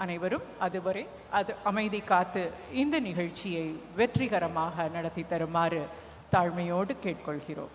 அனைவரும் அதுவரை அமைதி காத்து இந்த நிகழ்ச்சியை வெற்றிகரமாக நடத்தி தருமாறு தாழ்மையோடு கேட்கொள்கிறோம்.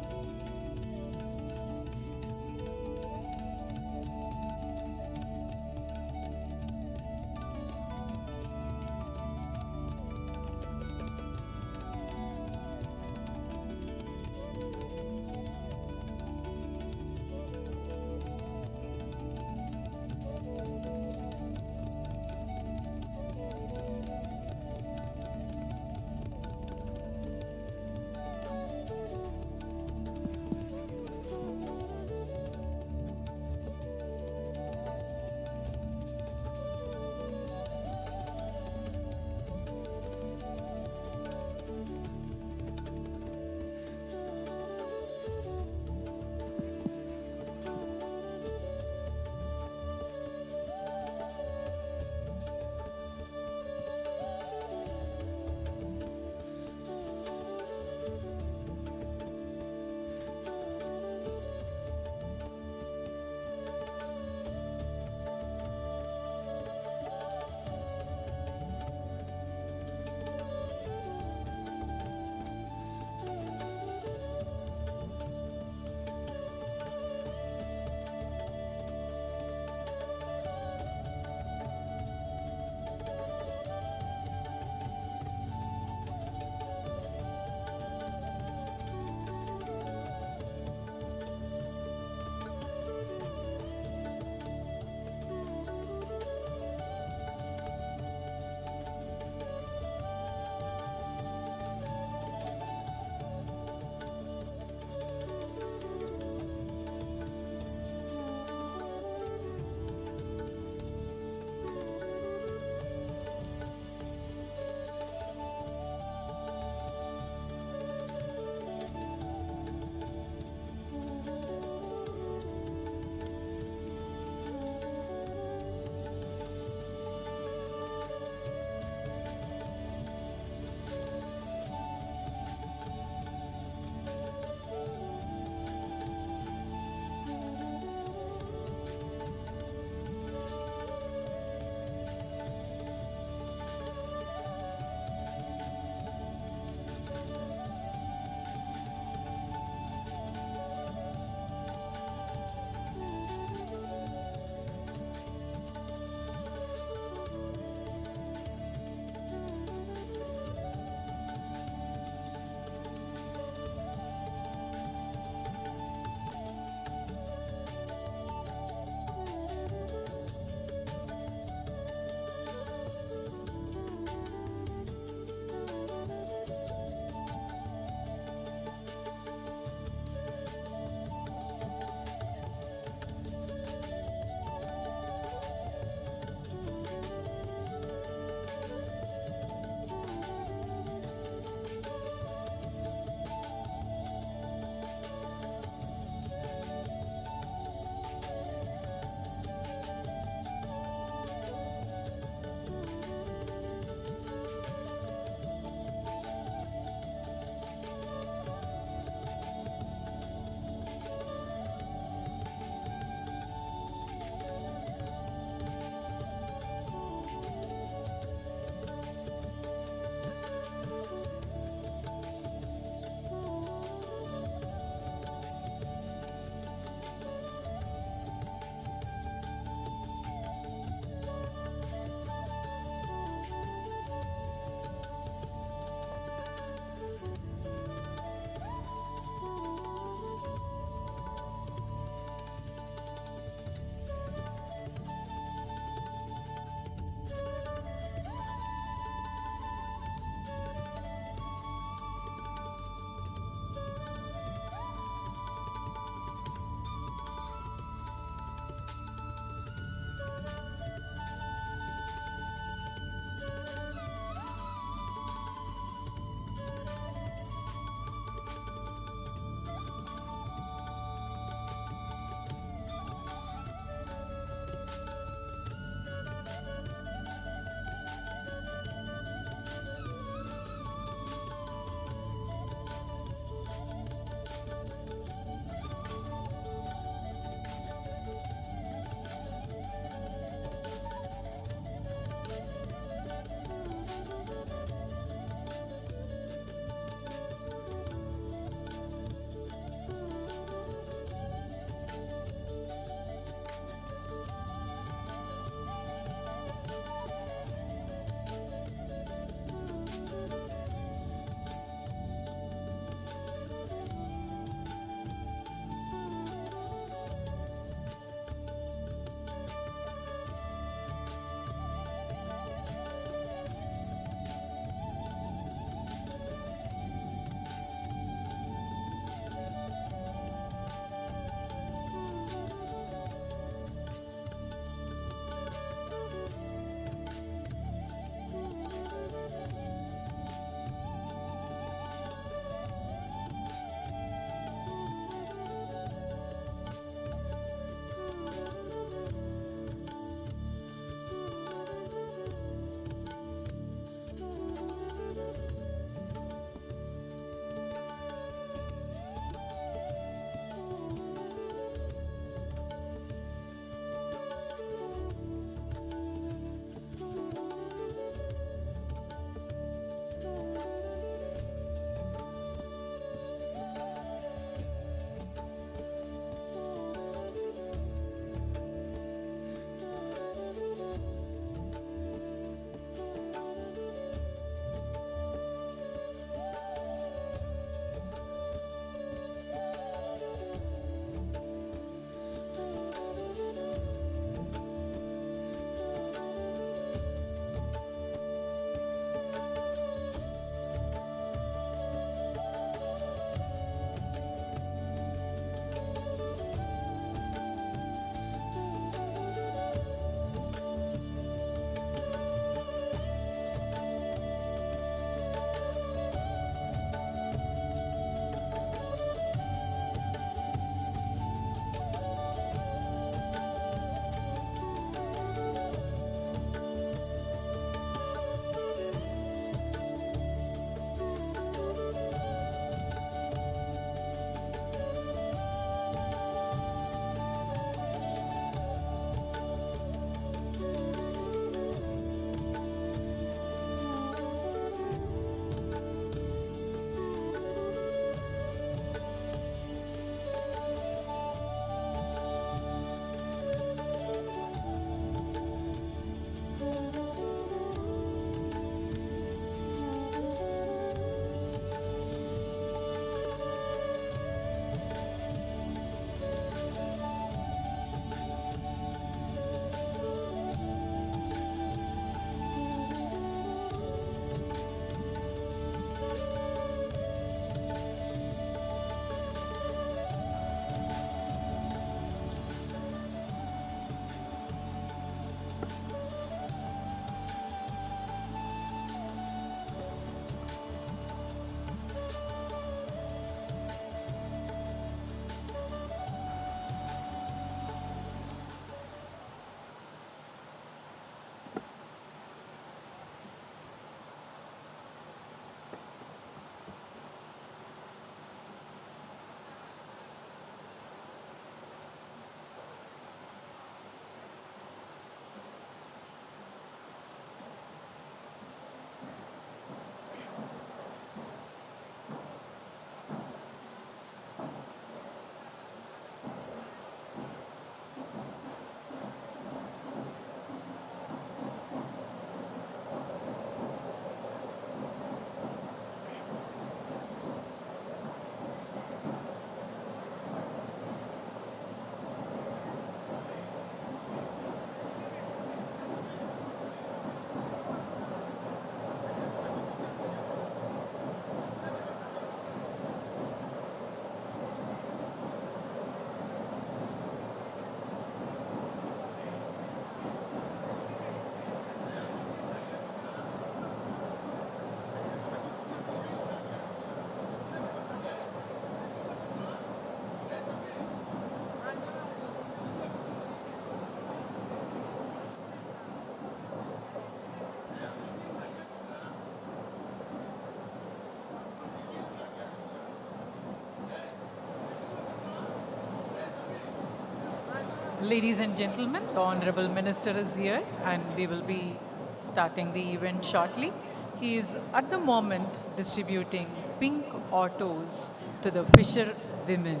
Ladies and gentlemen, the Honorable Minister is here and we will be starting the event shortly. He is at the moment distributing pink autos to the fisher women.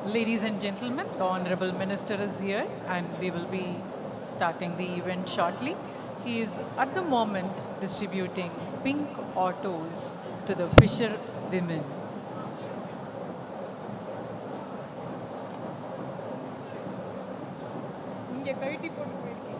Ladies and gentlemen, the Honorable Minister is here and we will be starting the event shortly. He is at the moment distributing pink autos to the fisher women. இங்கே கழட்டி போட்டு போயிருக்கீங்க.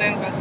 time pass.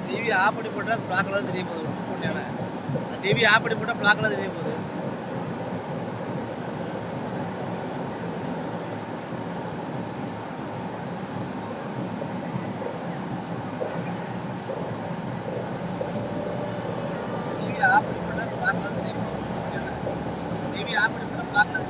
TV off பண்ணி போட்டால் black colour தெரிய போகுது உண்மையான TV off பண்ணி போட்டால் பிளாக் கலர் தெரிய போகுது. டிவி ஆஃப் பண்ணி போட்டால் பிளாக் கலர் தெரிய போகுது. டிவி ஆஃப் பண்ணி போட்டால் பிளாக் கலர்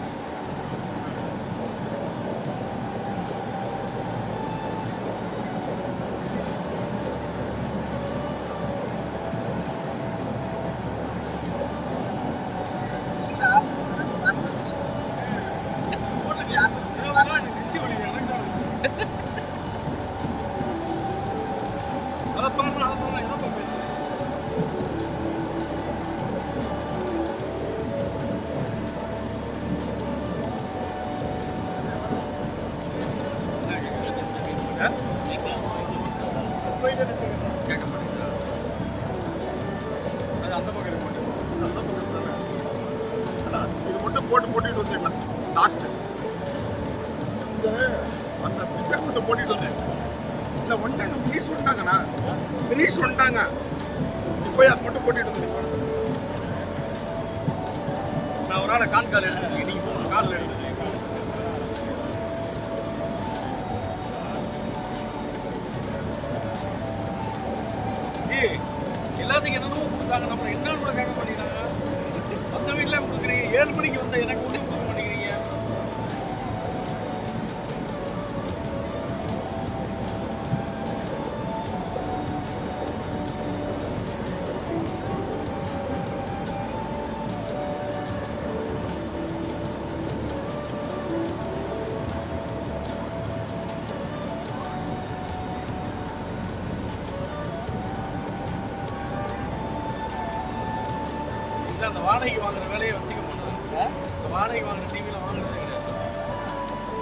போட்டுட்டு வந்துடலாம். லாஸ்ட் இந்த அந்த பிச்சை மட்டும் போட்டுட்டு வந்தேன். இல்லை வந்துட்டாங்க, ப்ளீஸ் வந்துட்டாங்கண்ணா, ப்ளீஸ் வந்துட்டாங்க. நீ போய் அது மட்டும் போட்டுட்டு வந்துருக்கேன். நான் ஒரு ஆளை கால் எடுத்துருக்கேன். நீங்கள் போகணும், காலில் எடுத்துருக்கேன். எல்லாத்துக்கும் என்னென்னமோ கொடுத்தாங்க, நம்ம என்னன்னு கூட கேட்க மாட்டேங்கிறாங்க. அந்த வீட்டில் கொடுக்குறீங்க, 7 மணிக்கு வந்த எனக்கு ஒன்றும் கொடுக்க மாட்டேங்கிறீங்க. இல்லை அந்த வாடகைக்கு வாங்குற வேலையை வச்சுக்க மாட்டோம். இந்த வாடகைக்கு வாங்குற டிவியில் வாங்குறதே கிடையாது.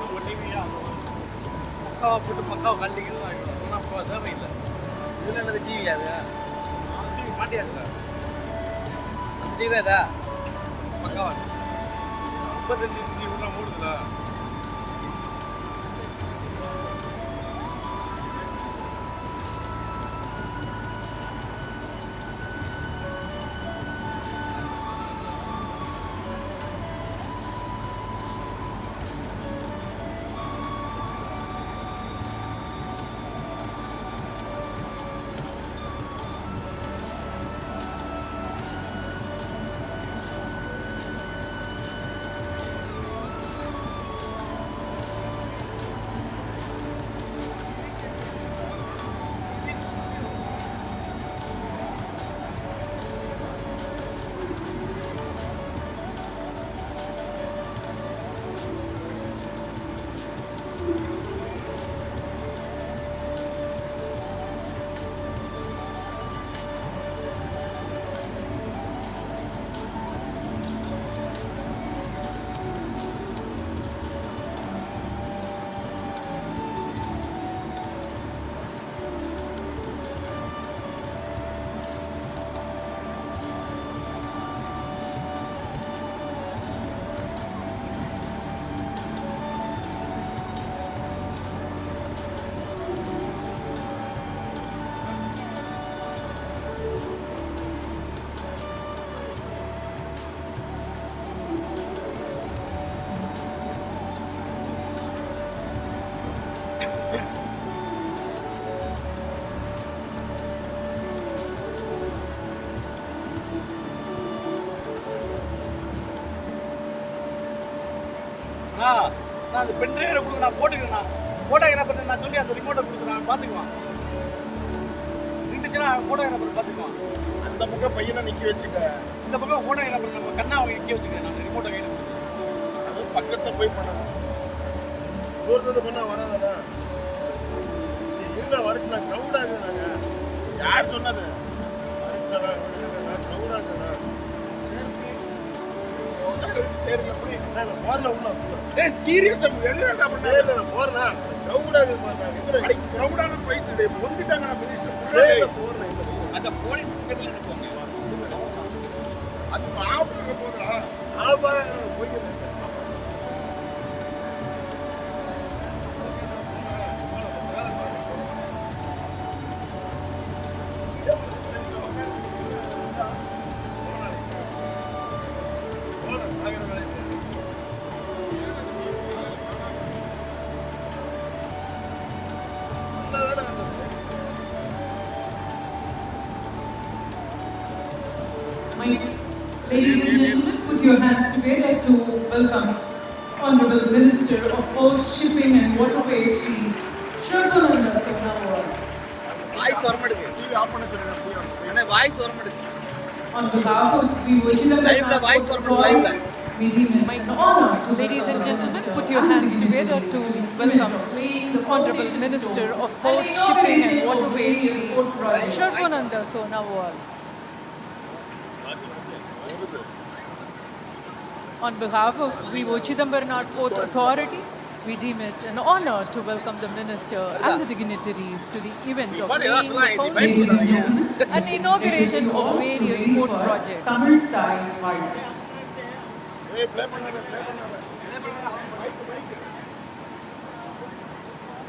நம்ம டிவியா பக்காவாக போட்டு பக்காவாக கண்டிக்கணும் வாங்கிக்கணும். ஆனால் இப்போ தேவையில்லை. இதில் என்னது டிவி அது டிவி மாட்டியாது சார். அந்த டிவி தான் இதா பக்காவா 55 டிவி உள்ள மூடுதுல. நான் அந்த பென்ட்ரைவரை கொடுக்க நான் போட்டுக்கிறேன். ஃபோட்டோகிராஃபர் நான் சொல்லி அந்த ரிமோட்டை கொடுக்குறேன், பார்த்துக்குவான். இருந்துச்சுன்னா ஃபோட்டோகிராஃபர் பார்த்துக்குவான். அந்த பக்கம் பையனை நிற்க வச்சுக்க, இந்த பக்கம் ஃபோட்டோகிராஃபர் நம்ம கண்ணா நிற்க வச்சுக்கிறேன். நான் ரிமோட்டை கையில் கொடுக்குறேன். அது பக்கத்தில் போய் பண்ணணும். தூரத்தில் பண்ணால் வராதாண்ணா. சரி இருந்தா வரட்டுண்ணா, க்ரௌடாகுதுண்ணாங்க. யார் சொன்னது? வரட்டுண்ணா க்ரௌடாகுதுண்ணா. சரி எப்படி நான் போறல உள்ள டேய் சீரியஸா என்ன பண்ணேன் நான் போறனா க்ரௌடாகுது பாருங்க. க்ரௌடான போயிட்டு வந்துட்டாங்க. நான் மினிஸ்டர் போறேன். அந்த போலீஸ் பக்கத்துல நிற்பாங்க. அது பாவம் போதுடா. ஆபா போயிடுறேன். Ladies and gentlemen, put your hands together to welcome Honorable Minister of Ports, Shipping and Waterways, Shravananda Sonawar. Voice வர மாட்டேங்குது. டிவி ஆஃப் பண்ண சொல்லுங்க. அண்ணே வாய்ஸ் வர மாட்டேங்குது. On behalf of V.O.C. லைவ்ல வாய்ஸ் வர மாட்டேங்குது. லைவ்ல we deem it an honor to ladies and gentlemen, put your hands together to welcome the Honorable Minister of Ports, Shipping and Waterways, Shravananda Sonawar. On behalf of V.O.C. Port Authority, we deem it an honor to welcome the Minister and the dignitaries to the event of laying the foundation and inauguration of various port projects. Tamil Thai Maritime. ஏய் play பண்ணாத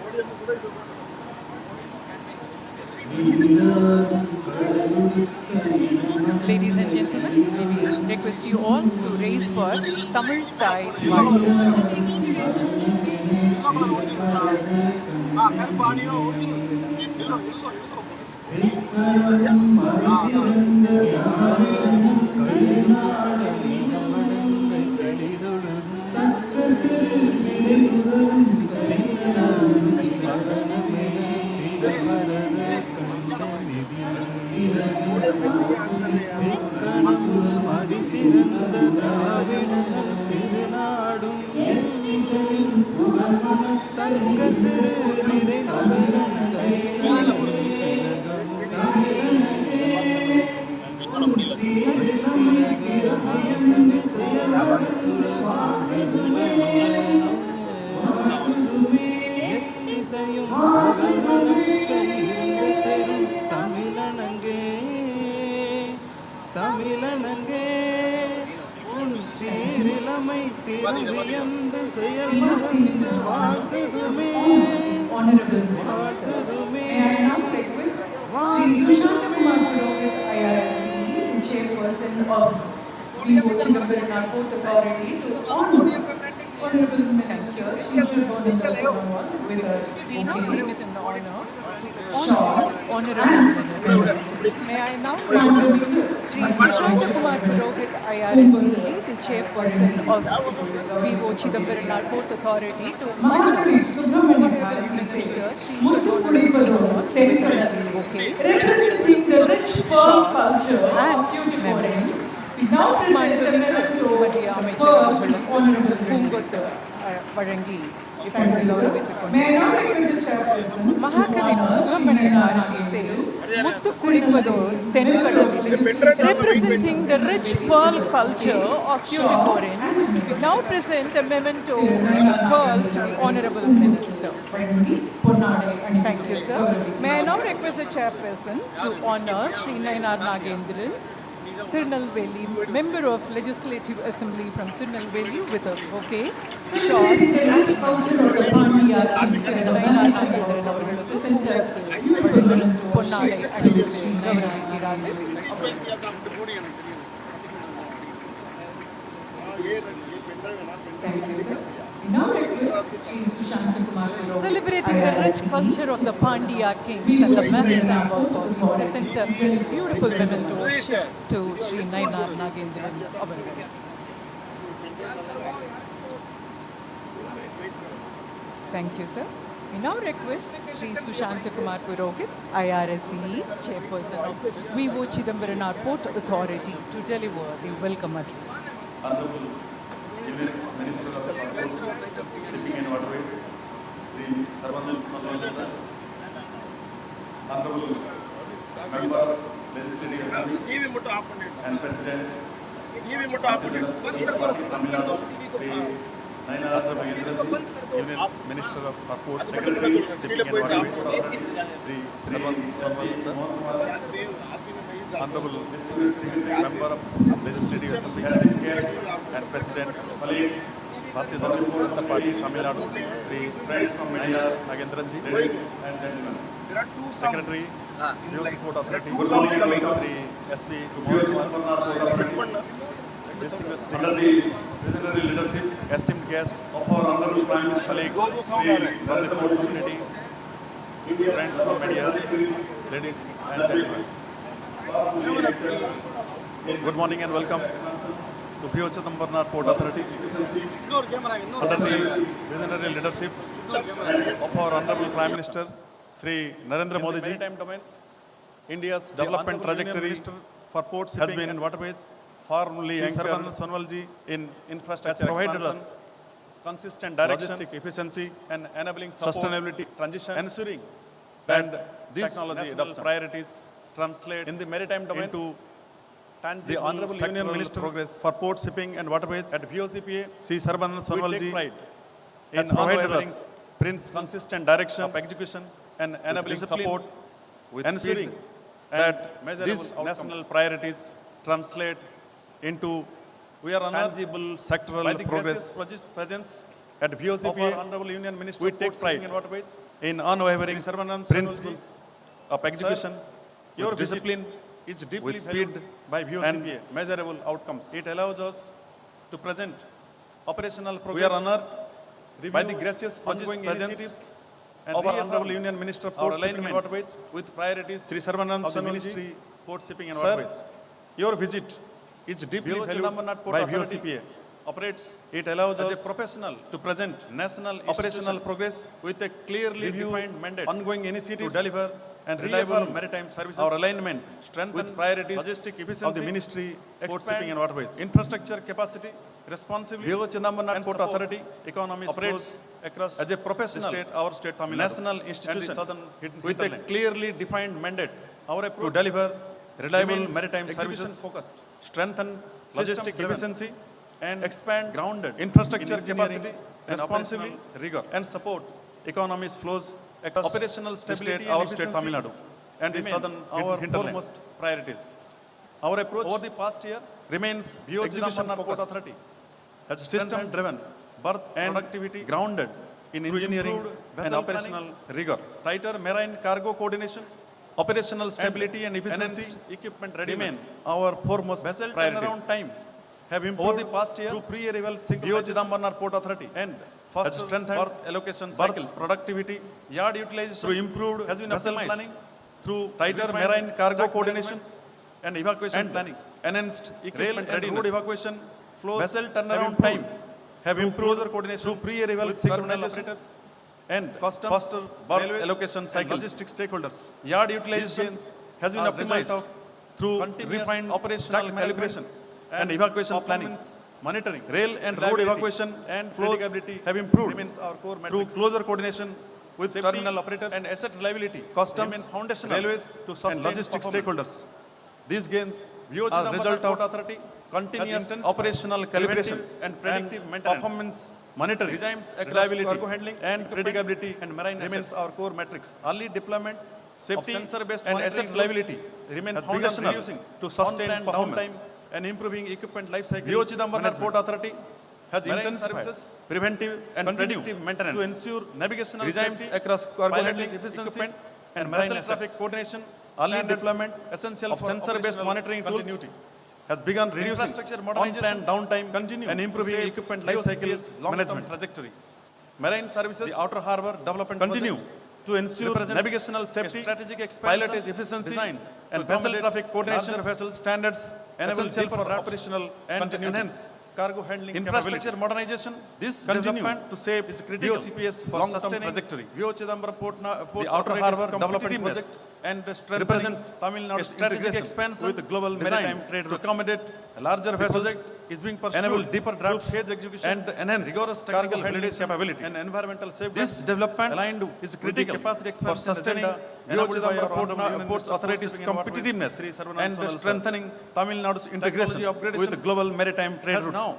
ஓடியோ கூட இது Ladies and gentlemen, we request you all to raise for Tamil Thai Maritime. தமிழனங்கே உன் சீரிலமை திறமையந்து செயல் மறந்து வாழ்த்துதுமே Honorable Minister. வாழ்த்துதுமே May I now request Sri Sushanta Kumar Purohit, IRSC, Chairperson of V.O.C. Port Authority, to honor Honorable Minister Sri Shubhodanda Sonowal with a bouquet with an honor. Shawl, Honorable Minister. May I now request Sri Sushanta Kumar Purohit, IRSC, the Chairperson of V.O.C. Port Authority, to honor Honorable Minister Sri Shubhodanda Sonowal with a bouquet representing the rich pearl culture and memento. Now மத்திய அமைச்சர் அவர்களும் பூங்கொத்து வழங்கி இப்பொழுது கௌரவித்துக் கொண்டிருக்கிறார். மகாகவி Subramaniya Bharathi says, Muthu குளிப்பதோர் தென்கடலில், representing the rich pearl culture of Tuticorin, now present a memento pearl to the Honorable Minister. Thank you, sir. May I now request the chairperson to honor Sri Nainar Nagendran, Tirunelveli, member of Legislative Assembly from Tirunelveli, with a bouquet, shawl, and culture of the Pandya King, Nainar Nagendran அவர்கள் present பொன்னாடை அணிவித்து கௌரவிக்கிறார்கள். Thank you, sir. We now request Sri Sushanta Kumar Purohit, celebrating the rich culture of the Pandya kings and the Maritime authority, present a beautiful memento to Sri Nainar Nagendran அவர்கள். Thank you, sir. We now request Sri Sushanta Kumar Purohit, IRSE, Chairperson of V.O.C. Port Authority, to deliver the welcome address. Honorable Union Minister of Ports, Shipping and Waterways, Sri Sarvanand Sonowal sir, Honorable Member Legislative Assembly and President Tamil Nadu, Sri Nainar Nagendran, Union Minister of Ports, Secretary Shipping and Waterways, Sri Sarvanand Sonowal sir, Honorable Distinguished Member of Legislative Assembly, guests and President, colleagues, Bharatiya Janata Party, Tamil Nadu, Sri friends from Nainar Nagendran ji, ladies and gentlemen, Secretary, V.O.C. Port Authority, Sri S.P. Distinguished visionary leadership, esteemed guests, our honorable Prime Minister, colleagues, Sri from the port community, friends from media, ladies and gentlemen. Good morning and welcome to V.O.C. Port Authority. Under the visionary leadership of our Honorable Prime Minister, Sri Narendra Modi ji, Maritime domain, India's development trajectory for ports has been in waterways, firmly anchored. Sarvanand Sonowal ji in infrastructure provided us consistent direction, logistic efficiency, and enabling sustainability transition, ensuring that these technology adoption priorities translate in the maritime domain into tangible. The Honorable Union Minister progress for port shipping and waterways at V.O.C.PA, Sri Sarvanand Sonowal ji in provided us consistent direction of execution and enabling support with ensuring that these national priorities translate into tangible sectoral progress. Presence at V.O.C.PA, Honorable Union Minister, we take pride in waterways in unwavering principles of execution. Your discipline is deeply valued by V.O.C.PA and measurable outcomes. It allows us to present operational progress. We are honored by the gracious ongoing initiatives of our Honorable Union Minister, Port Shipping and Waterways, with priorities Sri Sarvanand Sonowal ji, Port Shipping and Waterways. Your visit is deeply valued by V.O.C.PA. Operates, it allows us as a professional to present national operational progress with a clearly defined mandate, ongoing initiatives to deliver and reliable maritime services. Our alignment strengthen with priorities, logistic efficiency of the Ministry, Port Shipping and Waterways, infrastructure capacity, responsibly. V.O.C. Port Authority economy operates across as a professional state Tamil Nadu, national institution with a clearly defined mandate. Our approach to deliver reliable maritime services, focused, strengthen logistic efficiency, and expand grounded infrastructure capacity, responsibly rigor, and support economy's flows across operational stability our state Tamil Nadu and the southern our foremost priorities. Our approach over the past year remains execution Port Authority has system-driven, berth and productivity grounded in engineering and operational rigor. Tighter marine cargo coordination, operational stability and efficiency, equipment readiness, our foremost vessel turnaround time have improved over the past year through pre-arrival V.O.C. Port Authority and has strengthened berth allocation cycles, productivity, yard utilization through improved has been vessel planning, through tighter marine cargo coordination and evacuation planning, enhanced equipment readiness, road evacuation flows, vessel turnaround time have improved coordination through pre-arrival terminal operators and faster berth allocation cycles, logistic stakeholders, yard utilization has been optimized through refined operational calibration and evacuation planning, monitoring, rail and road evacuation and flows have improved through closer coordination with terminal operators and asset reliability, customs and foundational railways to sustain logistic stakeholders. These gains are result of authority, continuous operational calibration and predictive maintenance, performance monitoring, regimes reliability, cargo handling and predictability and marine remains our core metrics. Early deployment, safety, sensor-based and asset reliability remain foundational to sustain downtime and improving equipment life cycle. V.O.C. Port Authority has intensified preventive and predictive maintenance to ensure navigational regimes across cargo handling efficiency and marine traffic coordination. Early deployment essential of sensor-based monitoring tools has begun reducing unplanned downtime and improving equipment life cycle management trajectory. Marine services, the outer harbor development continue to ensure navigational safety, strategic expansion, pilotage efficiency, design and vessel traffic coordination vessel standards essential for operational and enhance cargo handling infrastructure modernization. This development to save is critical V.O.C.P.'s long-term trajectory. V.O.C. Port the outer harbor development project and represents Tamil Nadu's strategic expansion with global maritime trade to accommodate a larger vessels is being pursued, enable deeper draft phase execution and enhance rigorous technical handling capability and environmental safety. This development aligned is critical capacity for sustaining V.O.C. Port Authority's competitiveness and strengthening Tamil Nadu's integration with the global maritime trade routes. Now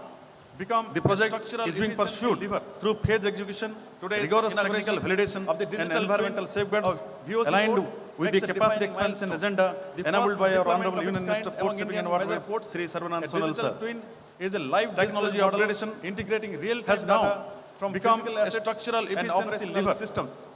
become the project is being pursued through phase execution, rigorous technical validation of the digital and environmental safeguards aligned with the capacity expansion agenda enabled by our Honorable Union Minister of Port Shipping and Waterways, Sri Sarvanand Sonal Sir. Twin is a live technology upgradation integrating real-time data from become a structural and operational systems.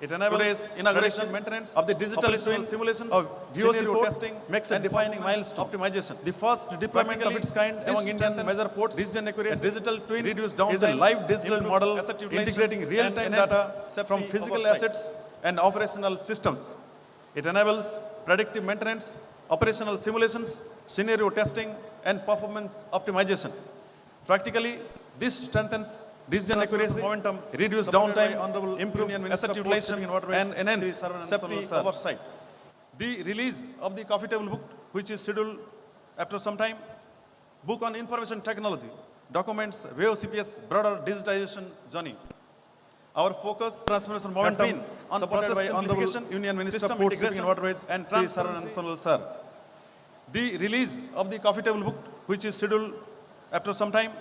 It enables inauguration maintenance of the digital twin simulations of V.O.C. testing makes a defining milestone optimization. The first deployment of its kind among Indian major ports, decision accuracy, digital twin reduced downtime is a live digital model integrating real-time data from physical assets and operational systems. It enables predictive maintenance, operational simulations, scenario testing, and performance optimization. Practically, this strengthens decision accuracy, momentum, reduce downtime, improves asset utilization, and enhance safety oversight. The release of the coffee table book, which is scheduled after some time, book on information technology, documents V.O.C.P.'s broader digitization journey. Our focus transformation momentum has been on supported by Honorable Union Minister of Port Shipping and Waterways and Sri Sarvanand Sonal Sir. The release of the coffee table book, which is scheduled after some time,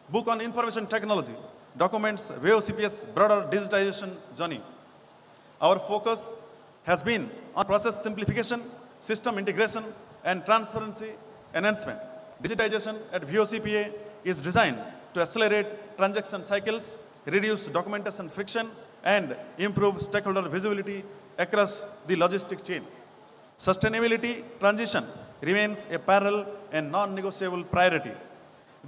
book on information technology, documents V.O.C.P.'s broader digitization journey. Our focus has been on process simplification, system integration, and transparency enhancement. Digitization at V.O.C.P.A. is designed to accelerate transaction cycles, reduce documentation friction, and improve stakeholder visibility across the logistic chain. Sustainability transition remains a parallel and non-negotiable priority.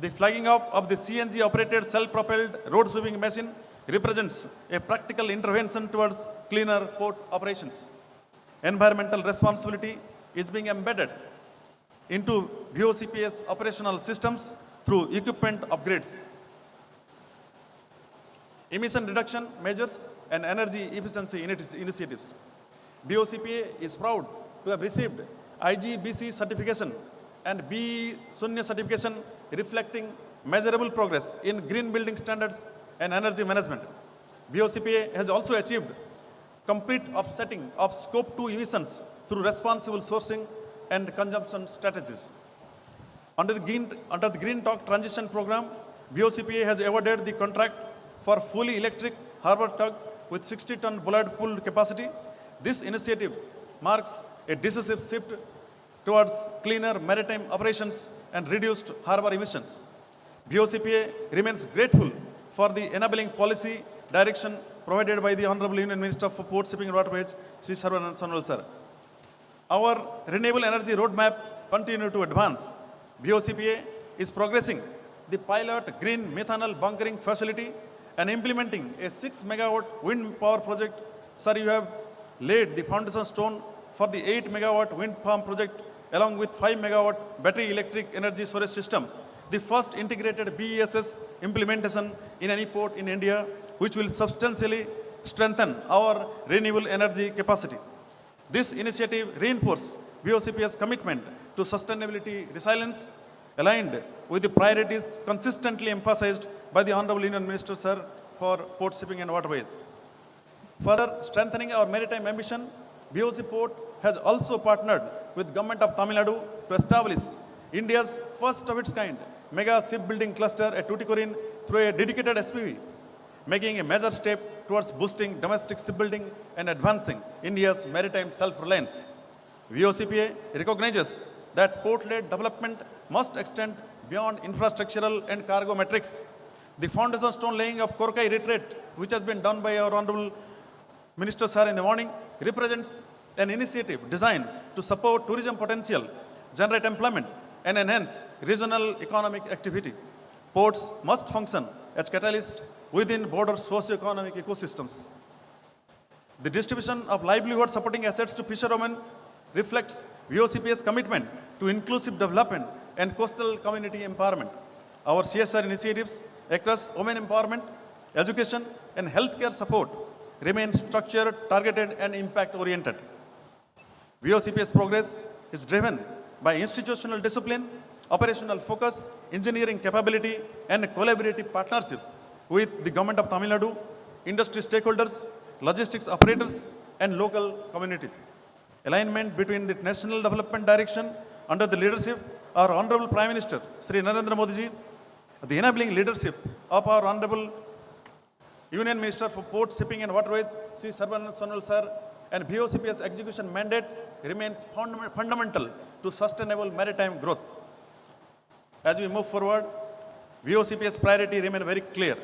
The flagging off of the CNG-operated self-propelled road sweeping machine represents a practical intervention towards cleaner port operations. Environmental responsibility is being embedded into V.O.C.P.'s operational systems through equipment upgrades, emission reduction measures, and energy efficiency initiatives. V.O.C.P.A. is proud to have received IGBC certification and B.Sunya certification reflecting measurable progress in green building standards and energy management. V.O.C.P.A. has also achieved complete offsetting of Scope 2 emissions through responsible sourcing and consumption strategies. Under the Green Talk Transition Program, V.O.C.P.A. has awarded the contract for fully electric harbor tug with 60-ton bollard pull capacity. This initiative marks a decisive shift towards cleaner maritime operations and reduced harbor emissions. V.O.C.PA remains grateful for the enabling policy direction provided by the Honorable Union Minister for Port, Shipping and Waterways, Sri Sarvanand Sonal sir. Our renewable energy roadmap continues to advance. V.O.C.PA is progressing the pilot green methanol bunkering facility and implementing a 6 megawatt wind power project. Sir, you have laid the foundation stone for the 8 megawatt wind farm project along with 5 megawatt battery electric energy storage system, the first integrated BESS implementation in any port in India, which will substantially strengthen our renewable energy capacity. This initiative reinforces V.O.C.PA's commitment to sustainability resilience, aligned with the priorities consistently emphasized by the Honorable Union Minister, sir, for port, shipping and waterways. Further strengthening our maritime ambition, V.O.C. Port has also partnered with Government of Tamil Nadu to establish India's first of its kind mega shipbuilding cluster at Tuticorin through a dedicated SPV, making a major step towards boosting domestic shipbuilding and advancing India's maritime self-reliance. V.O.C.PA recognizes that port-led development must extend beyond infrastructural and cargo metrics. The foundation stone laying of Korkai retreat, which has been done by our Honorable Minister sir in the morning, represents an initiative designed to support tourism potential, generate employment, and enhance regional economic activity. Ports must function as catalysts within broader socio-economic ecosystems. The distribution of livelihood supporting assets to fishermen reflects V.O.C.PA's commitment to inclusive development and coastal community empowerment. Our CSR initiatives across women empowerment, education, and healthcare support remain structured, targeted, and impact-oriented. V.O.C.PA's progress is driven by institutional discipline, operational focus, engineering capability, and collaborative partnership with the Government of Tamil Nadu, industry stakeholders, logistics operators, and local communities. Alignment between the national development direction under the leadership of our Honorable Prime Minister, Sri Narendra Modi ji, the enabling leadership of our Honorable Union Minister for Port, Shipping and Waterways, Sri Sarvanand Sonal sir, and V.O.C.PA's execution mandate remains fundamental to sustainable maritime growth. As we move forward, V.O.C.PA's priority remain very clear.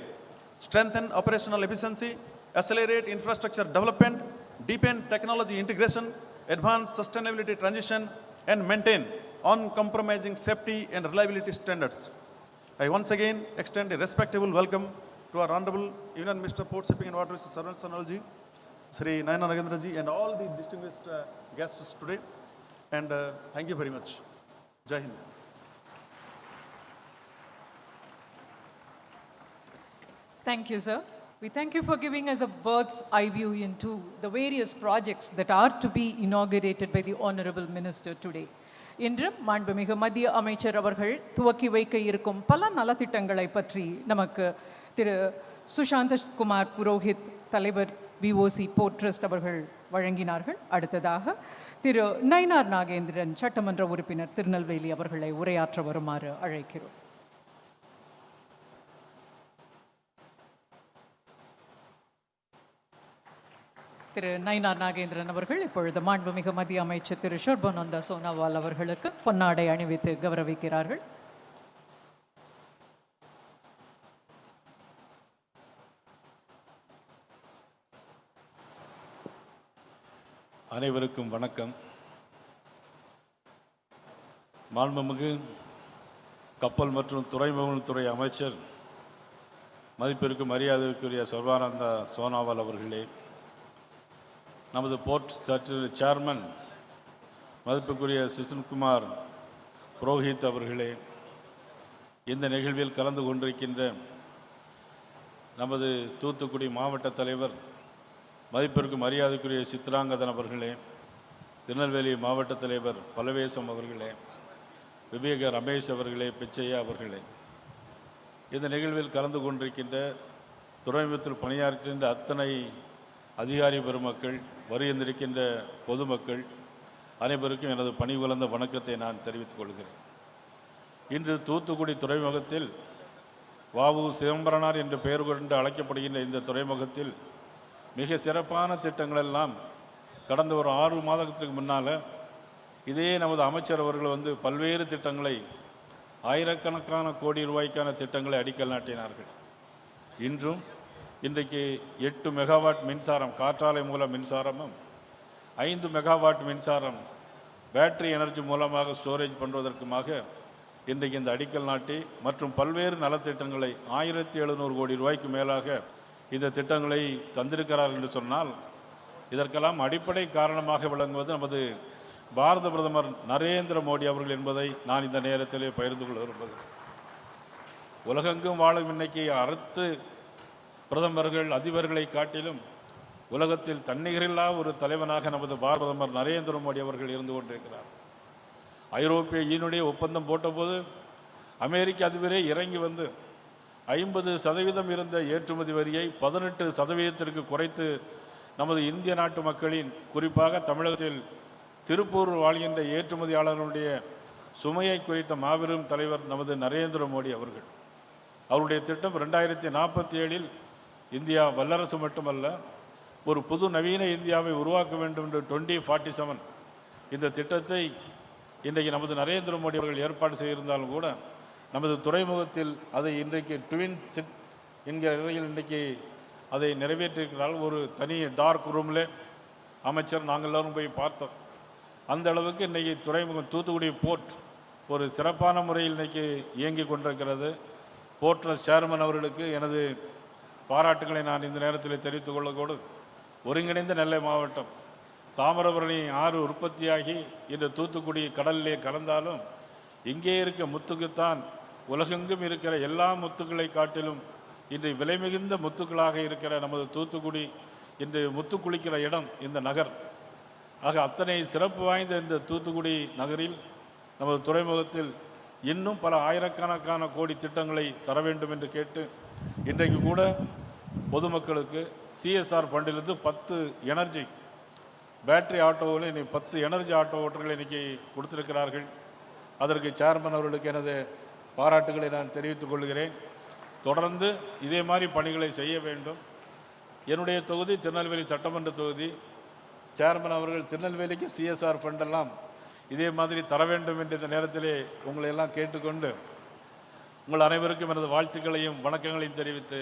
Strengthen operational efficiency, accelerate infrastructure development, deepen technology integration, advance sustainability transition, and maintain uncompromising safety and reliability standards. I once again extend a respectable welcome to our Honorable Union Minister Port, Shipping and Waterways, Sarvanand Sonal ji, Sri Nayana Nagendra ji, and all the distinguished guests today. And thank you very much. Jai Hind. Thank you, sir. We thank you for giving us a bird's eye view into the various projects that are to be inaugurated by the Honorable Minister today. இன்று மாண்புமிகு மத்திய அமைச்சர் அவர்கள் துவக்கி வைக்க இருக்கும் பல நலத்திட்டங்களை பற்றி நமக்கு திரு சுஷாந்த் குமார் புரோஹித் தலைவர் V.O.C. போர்ட் ட்ரஸ்ட் அவர்கள் வழங்கினார்கள். அடுத்ததாக திரு நயினார் நாகேந்திரன் சட்டமன்ற உறுப்பினர் திருநெல்வேலி அவர்களை உரையாற்ற வருமாறு அழைக்கிறோம். திரு நயினார் நாகேந்திரன் அவர்கள் இப்பொழுது மாண்புமிகு மத்திய அமைச்சர் திரு ஷர்பானந்தா சோனாவால் அவர்களுக்கு பொன்னாடை அணிவித்து கௌரவிக்கிறார்கள். அனைவருக்கும் வணக்கம். மாண்புமிகு கப்பல் மற்றும் துறைமுகங்கள் துறை அமைச்சர் மதிப்பிற்கு மரியாதைக்குரிய சர்பானந்தா சோனாவால் அவர்களே, நமது போர்ட் சேர்மன் மதிப்புக்குரிய சிசுன்குமார் புரோஹித் அவர்களே, இந்த நிகழ்வில் கலந்து கொண்டிருக்கின்ற நமது தூத்துக்குடி மாவட்ட தலைவர் மதிப்பிற்கு மரியாதைக்குரிய சித்ராங்கதன் அவர்களே, திருநெல்வேலி மாவட்ட தலைவர் பலவேசம் அவர்களே, விவேக ரமேஷ் அவர்களே, பிச்சையா அவர்களே, இந்த நிகழ்வில் கலந்து கொண்டிருக்கின்ற துறைமுகத்தில் பணியாற்றுகின்ற அத்தனை அதிகாரி பெருமக்கள், வருகின்றிருக்கின்ற பொதுமக்கள் அனைவருக்கும் எனது பணிவுகலந்த வணக்கத்தை நான் தெரிவித்துக் கொள்கிறேன். இன்று தூத்துக்குடி துறைமுகத்தில் வ.உ. சிதம்பரனார் என்று பெயர் கொண்டு அழைக்கப்படுகின்ற இந்த துறைமுகத்தில் மிக சிறப்பான திட்டங்களெல்லாம் கடந்த ஒரு 6 மாதத்துக்கு முன்னால் இதே நமது அமைச்சர் அவர்கள் வந்து பல்வேறு திட்டங்களை, ஆயிரக்கணக்கான கோடி ரூபாய்க்கான திட்டங்களை அடிக்கல் நாட்டினார்கள். இன்றைக்கு 8 மெகாவாட் மின்சாரம் காற்றாலை மூல மின்சாரமும் 5 மெகாவாட் மின்சாரம் பேட்டரி எனர்ஜி மூலமாக ஸ்டோரேஜ் பண்ணுவதற்குமாக இன்றைக்கு இந்த அடிக்கல் நாட்டி மற்றும் பல்வேறு நலத்திட்டங்களை 1700 கோடி ரூபாய்க்கு மேலாக இந்த திட்டங்களை தந்திருக்கிறார் என்று சொன்னால், இதற்கெல்லாம் அடிப்படை காரணமாக விளங்குவது நமது பாரத பிரதமர் நரேந்திர மோடி அவர்கள் என்பதை நான் இந்த நேரத்திலே பகிர்ந்து கொள்ள விரும்புகிறேன். உலகெங்கும் வாழும் இன்னைக்கு அடுத்து பிரதமர்கள், அதிபர்களை காட்டிலும் உலகத்தில் தன்னிகரில்லா ஒரு தலைவனாக நமது பாரத பிரதமர் நரேந்திர மோடி அவர்கள் இருந்து கொண்டிருக்கிறார். ஐரோப்பிய யூனியனுடைய ஒப்பந்தம் போட்டபோது அமெரிக்க அதிபரே இறங்கி வந்து 50% இருந்த ஏற்றுமதி வரியை 18% குறைத்து நமது இந்திய நாட்டு மக்களின், குறிப்பாக தமிழகத்தில் திருப்பூர் வாழ்கின்ற ஏற்றுமதியாளர்களுடைய சுமையை குறித்த மாபெரும் தலைவர் நமது நரேந்திர மோடி அவர்கள். அவருடைய திட்டம் 2047 இந்தியா வல்லரசு மட்டுமல்ல, ஒரு புது நவீன இந்தியாவை உருவாக்க வேண்டும் என்று 2047 இந்த திட்டத்தை இன்றைக்கு நமது நரேந்திர மோடி அவர்கள் ஏற்பாடு செய்திருந்தாலும் கூட, நமது துறைமுகத்தில் அதை இன்றைக்கு ட்வின் சிட் என்கிற நிலையில் இன்றைக்கு அதை நிறைவேற்றியிருக்கிறால். ஒரு தனி டார்க் ரூமில் அமைச்சர் நாங்கள் எல்லோரும் போய் பார்த்தோம். அந்த அளவுக்கு இன்றைக்கி துறைமுகம் தூத்துக்குடி போர்ட் ஒரு சிறப்பான முறையில் இன்றைக்கி இயங்கி கொண்டிருக்கிறது. போர்ட் சேர்மன் அவர்களுக்கு எனது பாராட்டுகளை நான் இந்த நேரத்தில் தெரிவித்துக் கொள்ளக்கூட, ஒருங்கிணைந்த நெல்லை மாவட்டம் தாமிரபரணி ஆறு உற்பத்தியாகி இந்த தூத்துக்குடி கடலிலே கலந்தாலும் இங்கே இருக்க முத்துக்குத்தான் உலகெங்கும் இருக்கிற எல்லா முத்துக்களை காட்டிலும் இன்று விலை மிகுந்த முத்துக்களாக இருக்கிற நமது தூத்துக்குடி இன்று முத்து குளிக்கிற இடம் இந்த நகர். ஆக அத்தனை சிறப்பு வாய்ந்த இந்த தூத்துக்குடி நகரில் நமது துறைமுகத்தில் இன்னும் பல ஆயிரக்கணக்கான கோடி திட்டங்களை தர வேண்டும் என்று கேட்டு, இன்றைக்கு கூட பொதுமக்களுக்கு சிஎஸ்ஆர் ஃபண்டிலிருந்து 10 எனர்ஜி பேட்டரி ஆட்டோவில் இன்னைக்கு 10 எனர்ஜி ஆட்டோ ஓட்டர்களை இன்றைக்கி கொடுத்திருக்கிறார்கள். அதற்கு சேர்மன் அவர்களுக்கு எனது பாராட்டுகளை நான் தெரிவித்துக் கொள்கிறேன். தொடர்ந்து இதே மாதிரி பணிகளை செய்ய வேண்டும். என்னுடைய தொகுதி திருநெல்வேலி சட்டமன்ற தொகுதி. சேர்மன் அவர்கள் திருநெல்வேலிக்கு சிஎஸ்ஆர் ஃபண்டெல்லாம் இதே மாதிரி தர வேண்டும் என்ற இந்த நேரத்திலே உங்களை எல்லாம் கேட்டுக்கொண்டு, உங்கள் அனைவருக்கும் எனது வாழ்த்துக்களையும் வணக்கங்களையும் தெரிவித்து,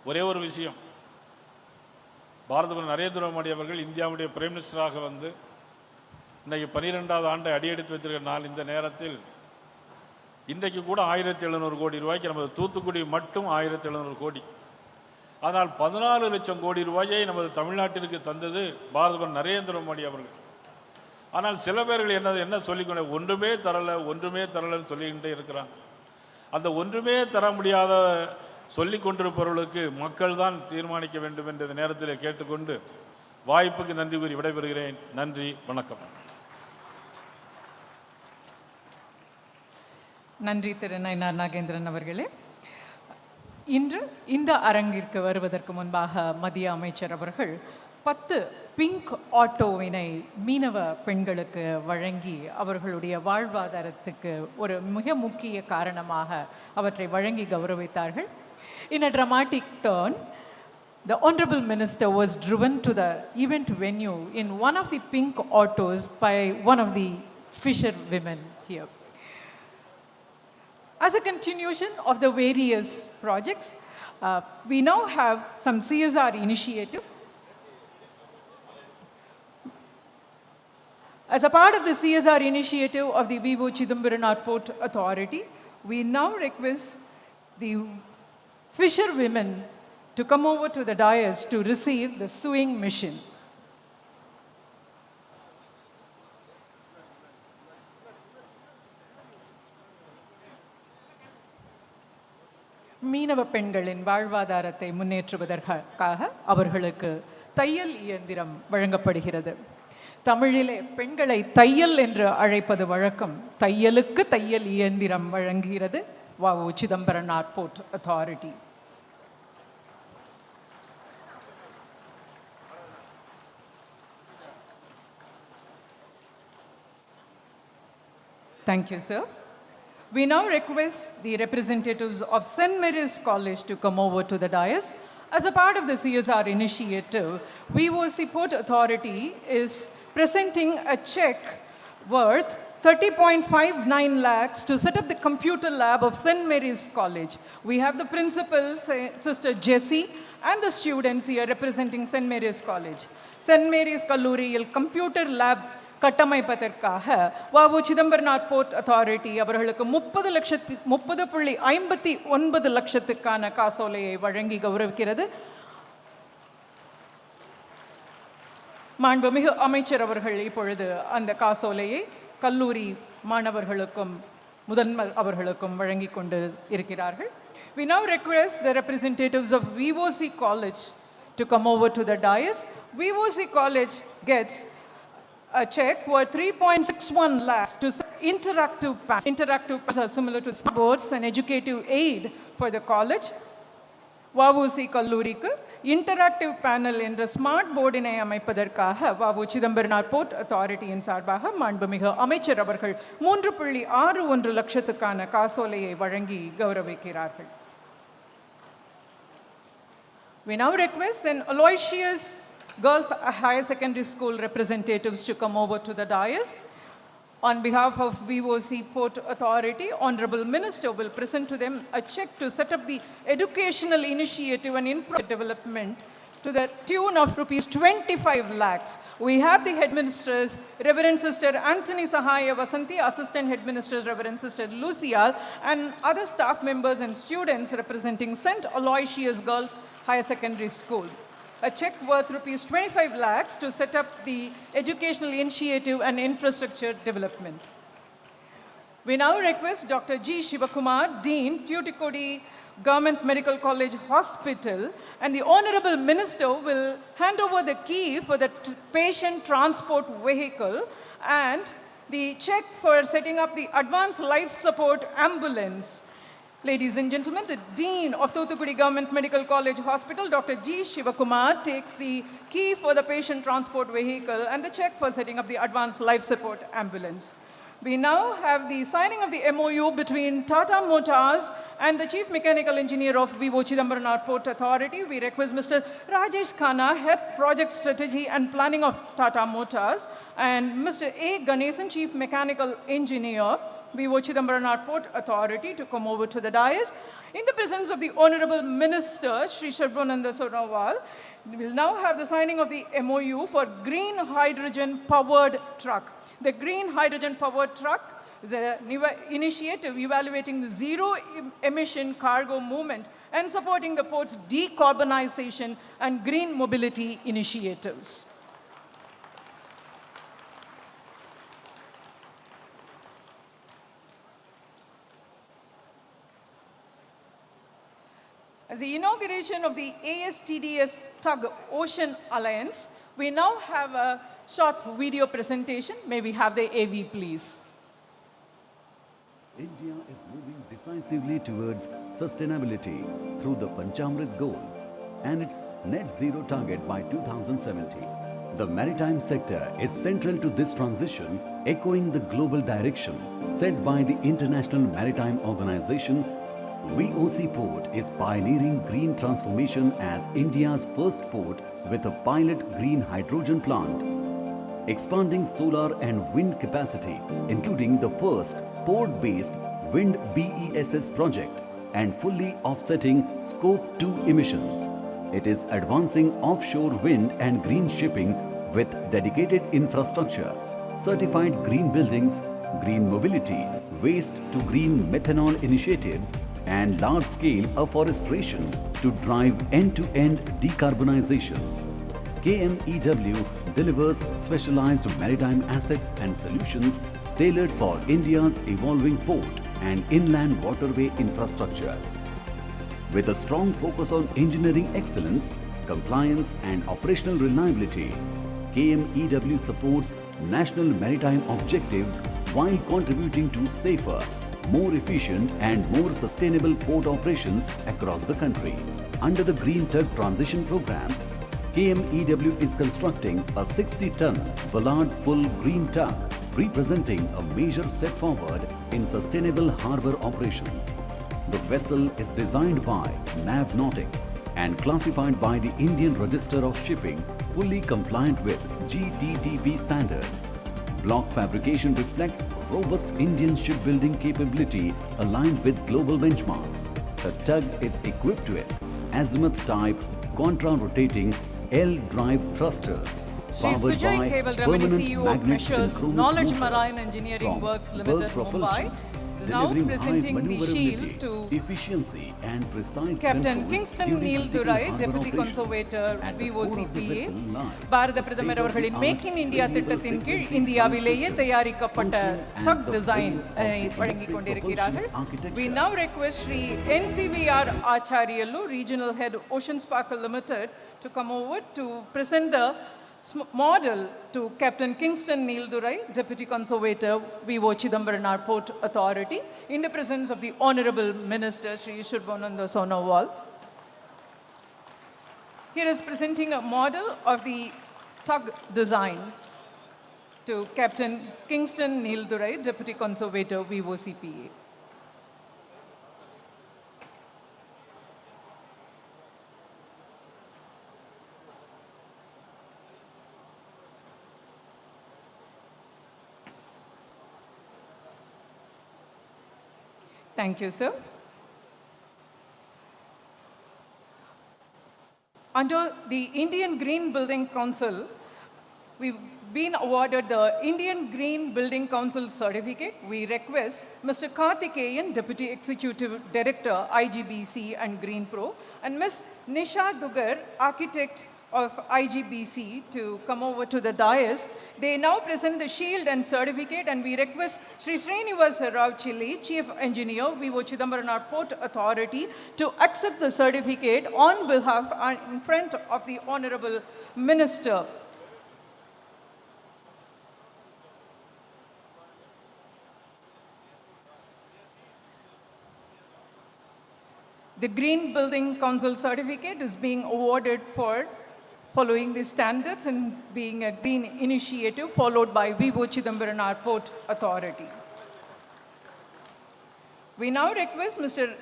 ஒரே ஒரு விஷயம், பாரத பிரதமர் நரேந்திர மோடி அவர்கள் இந்தியாவுடைய பிரைம் மினிஸ்டராக வந்து இன்றைக்கு 12வது ஆண்டை அடியெடுத்து வைத்திருக்கிற நாள் இந்த நேரத்தில் இன்றைக்கு கூட 1700 கோடி ரூபாய்க்கு நமது தூத்துக்குடி மட்டும் 1700 கோடி. ஆனால் 14 லட்சம் கோடி ரூபாயை நமது தமிழ்நாட்டிற்கு தந்தது பாரத பிரதமர் நரேந்திர மோடி அவர்கள். ஆனால் சில பேர்கள் என்ன சொல்லிக்கொண்டு ஒன்றுமே தரலைன்னு சொல்லிக்கிட்டே இருக்கிறாங்க. அந்த ஒன்றுமே தர முடியாத சொல்லி கொண்டிருப்பவர்களுக்கு மக்கள் தான் தீர்மானிக்க வேண்டும் என்ற நேரத்தில் கேட்டுக்கொண்டு வாய்ப்புக்கு நன்றி கூறி விடைபெறுகிறேன். நன்றி, வணக்கம். நன்றி திரு நயினார் நாகேந்திரன் அவர்களே. இன்று இந்த அரங்கிற்கு வருவதற்கு முன்பாக மத்திய அமைச்சர் அவர்கள் 10 பிங்க் ஆட்டோவினை மீனவ பெண்களுக்கு வழங்கி அவர்களுடைய வாழ்வாதாரத்துக்கு ஒரு மிக முக்கிய காரணமாக அவற்றை வழங்கி கௌரவித்தார்கள். In a dramatic turn, the Honorable Minister was driven to the event venue in one of the pink autos by one of the fisher women here. As a continuation of the various projects, we now have some CSR initiative. As a part of the CSR initiative of the V.O.C. Port Authority, we now request the fisher women to come over to the dais to receive the sewing machine. மீனவ பெண்களின் வாழ்வாதாரத்தை முன்னேற்றுவதற்காக அவர்களுக்கு தையல் இயந்திரம் வழங்கப்படுகிறது. தமிழிலே பெண்களை தையல் என்று அழைப்பது வழக்கம். தையலுக்கு தையல் இயந்திரம் வழங்குகிறது V.O. Chidambaranar port authority. Thank you, sir. We now request the representatives of St. Mary's College to come over to the dais. As a part of the CSR initiative, V.O.C. Port Authority is presenting a check worth 30.59 lakhs to set up the computer lab of St. Mary's College. We have the principal, Sister Jessie, and the students here representing St. Mary's College. St. Mary's Kalluriyil computer lab கட்டமைப்பதற்காக V O. Chidambaranar port authority அவர்களுக்கு 30.59 லட்சத்துக்கான காசோலையை வழங்கி கௌரவிக்கிறது. மாண்புமிகு அமைச்சர் அவர்கள் இப்பொழுது அந்த காசோலையை கல்லூரி மாணவர்களுக்கும் முதல்வர் அவர்களுக்கும் வழங்கி கொண்டு இருக்கிறார்கள். We now request the representatives of V.O.C College to come over to the dais. V.O.C College gets a check worth 3.61 lakhs to interactive panels. Interactive panels are similar to smart boards and educative aid for the college. V.O.C கல்லூரிக்கு interactive panel என்ற smart போர்டினை அமைப்பதற்காக வ.உ. Chidambaranar board அத்தாரிட்டியின் சார்பாக மாண்புமிகு அமைச்சர் அவர்கள் 3.61 லட்சத்துக்கான காசோலையை வழங்கி கௌரவிக்கிறார்கள். We now request an Aloysius Girls Higher Secondary School representatives to come over to the dais. On behalf of V.O.C Port Authority, Honorable Minister will present to them a check to set up the educational initiative and infrastructure development to the tune of rupees 25 lakhs. We have the headministers, Reverend Sister Anthony Sahaya Vasanti, Assistant Headministers, Reverend Sister Lucia, and other staff members and students representing St. Aloysius Girls Higher Secondary School. A check worth rupees 25 lakhs to set up the educational initiative and infrastructure development. We now request Dr. G. Shivakumar, Dean, Tuticorin Government Medical College Hospital, and the Honorable Minister will hand over the key for the patient transport vehicle and the check for setting up the advanced life support ambulance. Ladies and gentlemen, the Dean of Tuticorin Government Medical College Hospital, Dr. G. Shivakumar, takes the key for the patient transport vehicle and the check for setting up the advanced life support ambulance. We now have the signing of the MOU between Tata Motors and the Chief Mechanical Engineer of V.O. Chidambaram Port Authority. We request Mr. Rajesh Khanna, Head Project Strategy and Planning of Tata Motors, and Mr. A. Ganesan, Chief Mechanical Engineer, V.O. Chidambaram Port Authority, to come over to the dais. In the presence of the Honorable Minister, Sri Sarbananda Sonowal, we will now have the signing of the MOU for green hydrogen powered truck. The green hydrogen powered truck is an initiative evaluating the zero emission cargo movement and supporting the port's decarbonization and green mobility initiatives. As the inauguration of the ASTDS Tug Ocean Alliance, we now have a short video presentation. May we have the AV, please? India is moving decisively towards sustainability through the Panchamrit goals and its net zero target by 2070. The maritime sector is central to this transition, echoing the global direction set by the International Maritime Organization. V.O.C Port is pioneering green transformation as India's first port with a pilot green hydrogen plant, expanding solar and wind capacity, including the first port-based wind BESS project, and fully offsetting Scope 2 emissions. It is advancing offshore wind and green shipping with dedicated infrastructure, certified green buildings, green mobility, waste to green methanol initiatives, and large-scale afforestation to drive end-to-end decarbonization. KMEW delivers specialized maritime assets and solutions tailored for India's evolving port and inland waterway infrastructure. With a strong focus on engineering excellence, compliance and operational reliability, KMEW supports national maritime objectives while contributing to safer, more efficient and more sustainable port operations across the country. Under the Green Tug Transition Program, KMEW is constructing a 60-ton Ballard Pull Green Tug, representing a major step forward in sustainable harbour operations. The vessel is designed by Navnautics and classified by the Indian Register of Shipping, fully compliant with GTTP standards. block fabrication reflects robust Indian shipbuilding capability aligned with global benchmarks. The tug is equipped with azimuth-type contra-rotating L-drive thrusters Shri powered Sujay by Keval Ramani, permanent CEO of magnet Measures synchronous Knowledge motors Marine Engineering from Works Limited, Berg Propulsion, Mumbai, is now delivering presenting high the maneuverability, shield to efficiency and precise Captain control Kingston during Neil critical Durai, harbour Deputy operations. Conservator, At the core of the V.O.C. vessel lies Bharata the பிரதமர் state-of-the-art அவர்களின் make in India renewable திட்டத்தின் கீழ் frequency இந்தியாவிலேயே system, தயாரிக்கப்பட்ட functioning as தக் the design brain of the வழங்கிக் electric கொண்டிருக்கிறார்கள். propulsion architecture. We now request Shri NCVR Acharyalu, Regional Head Ocean Sparkle Limited, to come over to present the model to Captain Kingston Neil Durai, Deputy Conservator, V.O. Chidambaran Port Authority, in the presence of the Honorable Minister, Shri Shubhananda Sonowal. Here is presenting a model of the tug design to Captain Kingston Neil Durai, Deputy Conservator, V.O.C.PA. Thank you, sir. Under the Indian Green Building Council, we've been awarded the Indian Green Building Council certificate. We request Mr. Karthikeyan, Deputy Executive Director, IGBC and Green Pro, and Ms. Nisha Dugar, Architect of IGBC, to come over to the dais. They now present the shield and certificate, and we request Sri Srinivasa Rao Chilli, Chief Engineer, V.O. Chidambaran Port Authority, to accept the certificate on behalf and in front of the Honorable Minister. The Green Building Council certificate is being awarded for following the standards and being a green initiative followed by V.O. Chidambaran Port Authority. We now request Mr.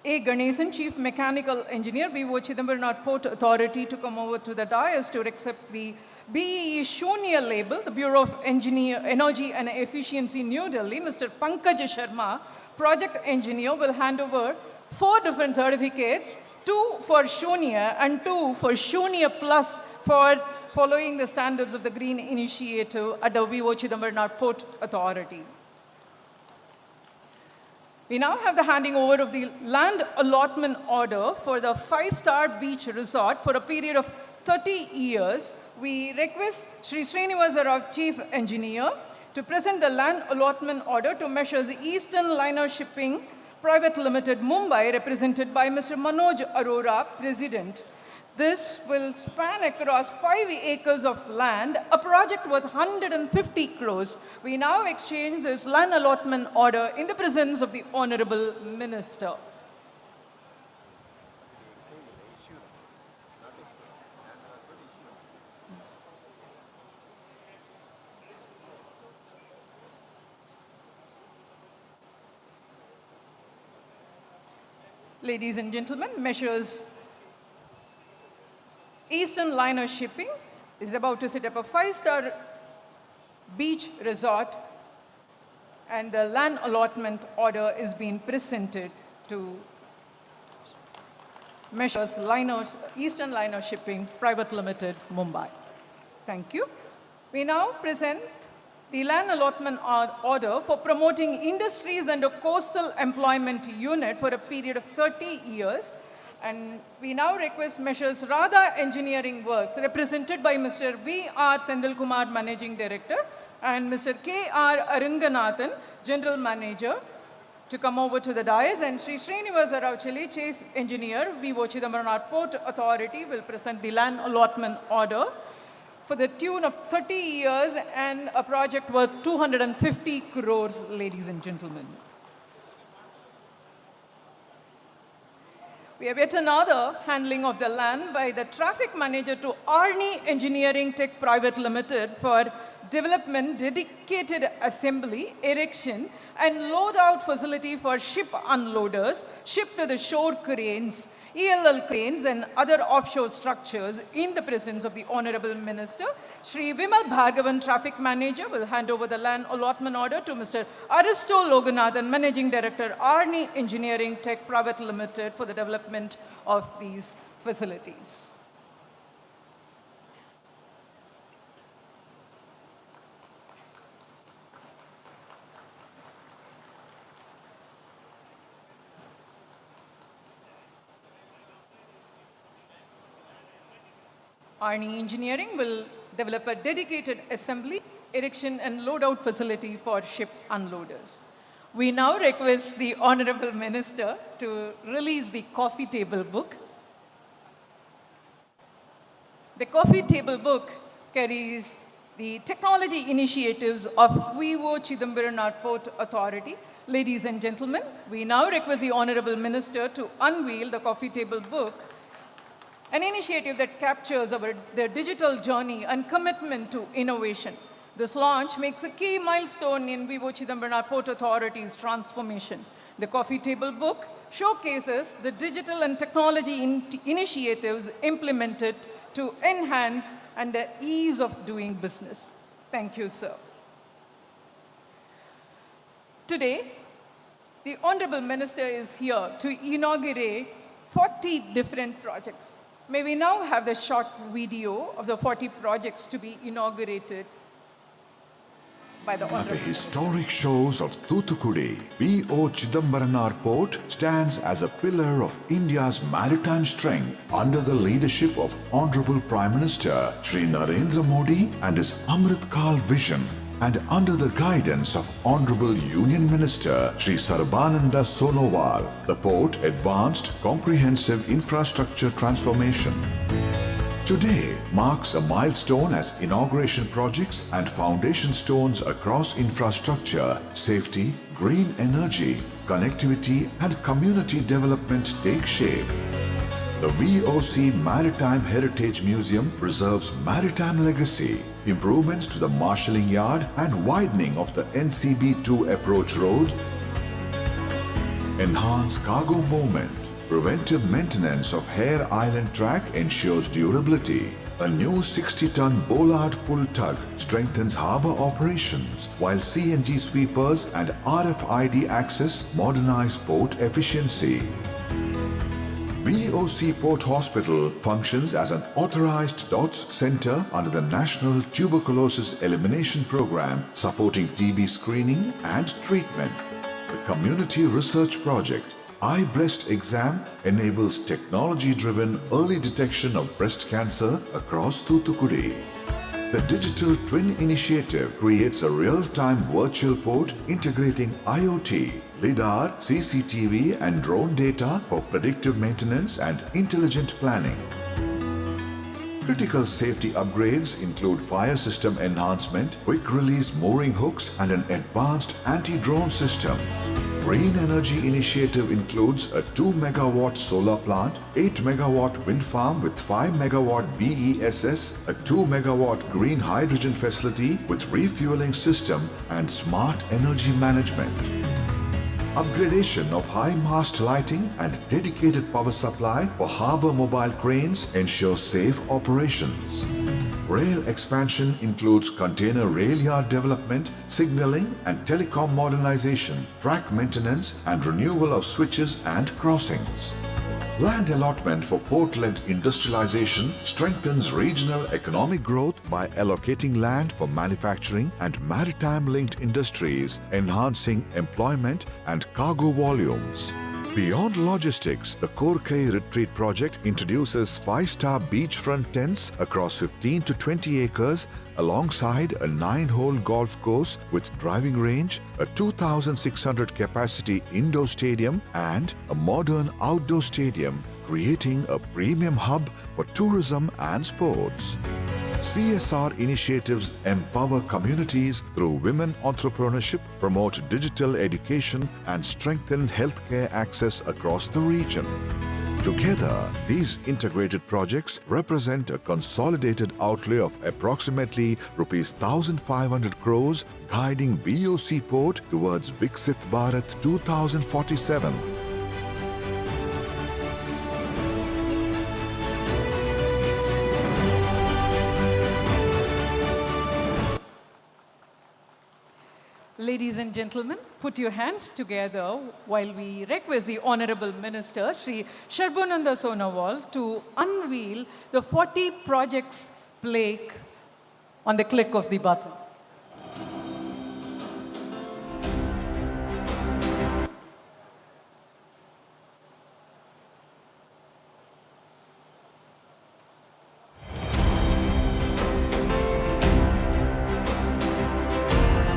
A. Ganesan, Chief Mechanical Engineer, V.O. Chidambaran Port Authority, to come over to the dais to accept the BEE Shunya label. The Bureau of Energy and Efficiency, New Delhi, Mr. Pankaj Sharma, Project Engineer, will hand over 4 different certificates, 2 for Shunya and 2 for Shunya Plus, for following the standards of the Green Initiative at the V.O. Chidambaran Port Authority. We now have the handing over of the land allotment order for the 5-star beach resort for a period of 30 years. We request Sri Srinivasa Rao, Chief Engineer, to present the land allotment order to Measures Eastern Liner Shipping Private Limited, Mumbai, represented by Mr. Manoj Arora, President. This will span across 5 acres of land, a project worth 150 crores. We now exchange this land allotment order in the presence of the Honorable Minister. Ladies and gentlemen, Measures Eastern Liner Shipping is about to set up a 5-star beach resort, and the land allotment order is being presented to Measures Eastern Liner Shipping Private Limited, Mumbai. Thank you. We now present the land allotment order for promoting industries and a coastal employment unit for a period of 30 years. And we now request Measures Radha Engineering Works, represented by Mr. V.R. Sendilkumar, Managing Director, and Mr. K.R. Aranganathan, General Manager, to come over to the dais. And Sri Srinivasa Rao Chilli, Chief Engineer, V.O. Chidambaran Port Authority, will present the land allotment order for the tune of 30 years and a project worth 250 crores, ladies and gentlemen. We have yet another handling of the land by the Traffic Manager to Arni Engineering Tech Private Limited for development, dedicated assembly, erection, and load-out facility for ship unloaders, ship-to-the-shore cranes, ELL cranes, and other offshore structures in the presence of the Honorable Minister. Shri Vimal Bhargavan, Traffic Manager, will hand over the land allotment order to Mr. Aristo Loganathan, Managing Director, Arni Engineering Tech Private Limited, for the development of these facilities. Arni Engineering will develop a dedicated assembly, erection, and load-out facility for ship unloaders. We now request the Honorable Minister to release the coffee table book. The coffee table book carries the technology initiatives of V.O.C. Port Authority. Ladies and gentlemen, we now request the Honorable Minister to unveil the coffee table book, an initiative that captures their digital journey and commitment to innovation. This launch makes a key milestone in V.O.C. Port Authority's transformation. The coffee table book showcases the digital and technology initiatives implemented to enhance and the ease of doing business. Thank you, sir. Today, the Honorable Minister is here to inaugurate 40 different projects. May we now have the short video of the 40 projects to be inaugurated by the At the Honorable historic shores of Thoothukudi, V.O. Chidambaranar Port stands as a pillar of India's maritime strength under the leadership of Honorable Prime Minister Shri Narendra Modi and his Amrit Kal vision, and under the guidance of Honorable Union Minister Shri Sarbananda Sonowal, the port advanced comprehensive infrastructure transformation. Today marks a milestone as inauguration projects and foundation stones across infrastructure, safety, green energy, connectivity, and community development take shape. The V.O.C. Maritime Heritage Museum preserves maritime legacy, improvements to the marshalling yard and widening of the NCB2 approach road, enhanced cargo movement, preventive maintenance of Hare Island track ensures durability. A new 60-ton bollard pull tug strengthens harbour operations, while CNG sweepers and RFID access modernize port efficiency. V.O.C. Port Hospital functions as an authorized DOTS center under the National Tuberculosis Elimination Program, supporting TB screening and treatment. The Community Research Project iBreast Exam enables technology-driven early detection of breast cancer across Thoothukudi. The Digital Twin Initiative creates a real-time virtual port integrating IoT, LiDAR, CCTV and drone data for predictive maintenance and intelligent planning. Critical safety upgrades include fire system enhancement, quick-release mooring hooks and an advanced anti-drone system. Green energy initiative includes a 2 megawatt solar plant, 8 megawatt wind farm with 5 megawatt BESS, a 2 megawatt green hydrogen facility with refueling system and smart energy management. Upgradation of high mast lighting and dedicated power supply for harbour mobile cranes ensures safe operations. Rail expansion includes container rail yard development, signalling and telecom modernization, track maintenance and renewal of switches and crossings. Land allotment for port-led industrialization strengthens regional economic growth by allocating land for manufacturing and maritime-linked industries, enhancing employment and cargo volumes. Beyond logistics, the Korkai Retreat Project introduces 5-star beachfront tents across 15 to 20 acres alongside a 9-hole golf course with driving range, a 2,600 capacity indoor stadium and a modern outdoor stadium, creating a premium hub for tourism and sports. CSR initiatives empower communities through women entrepreneurship, promote digital education and strengthen healthcare access across the region. Together, these integrated projects represent a consolidated outlay of approximately rupees 1,500 crores, guiding V.O.C port towards Viksit Bharat 2047. Ladies and gentlemen, put your hands together while we request the Honorable Minister, Sri Sarbananda Sonowal, to unveil the 40 projects plaque on the click of the button.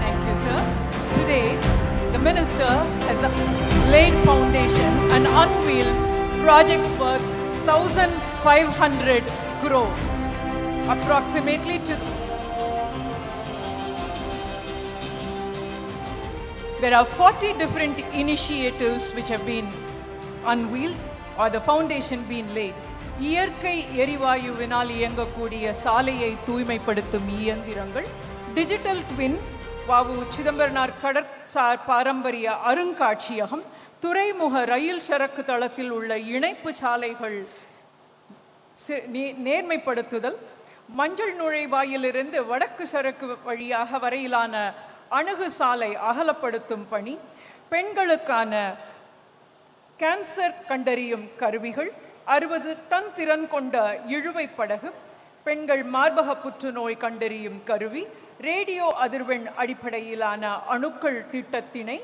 Thank you, sir. Today, the Minister has laid foundation and unveiled projects worth 1,500 crore, approximately to. There are 40 different initiatives which have been unveiled or the foundation been laid. இயற்கை எரிவாயுவினால் இயங்கக்கூடிய சாலையை தூய்மைப்படுத்தும் இயந்திரங்கள், digital twin, வாவு சிதம்பரனார் கடற்சார் பாரம்பரிய அருங்காட்சியகம், துறைமுக ரயில் சரக்கு தளத்தில் உள்ள இணைப்பு சாலைகள் நேர்மைப்படுத்துதல், மஞ்சள் நுழைவாயிலிருந்து வடக்கு சரக்கு வழியாக வரையிலான அணுகு சாலை அகலப்படுத்தும் பணி, பெண்களுக்கான கேன்சர் கண்டறியும் கருவிகள், 60 டன் திறன் கொண்ட இழுவை படகு, பெண்கள் மார்பக புற்றுநோய் கண்டறியும் கருவி, ரேடியோ அதிர்வெண் அடிப்படையிலான அணுக்கள் திட்டத்தினை,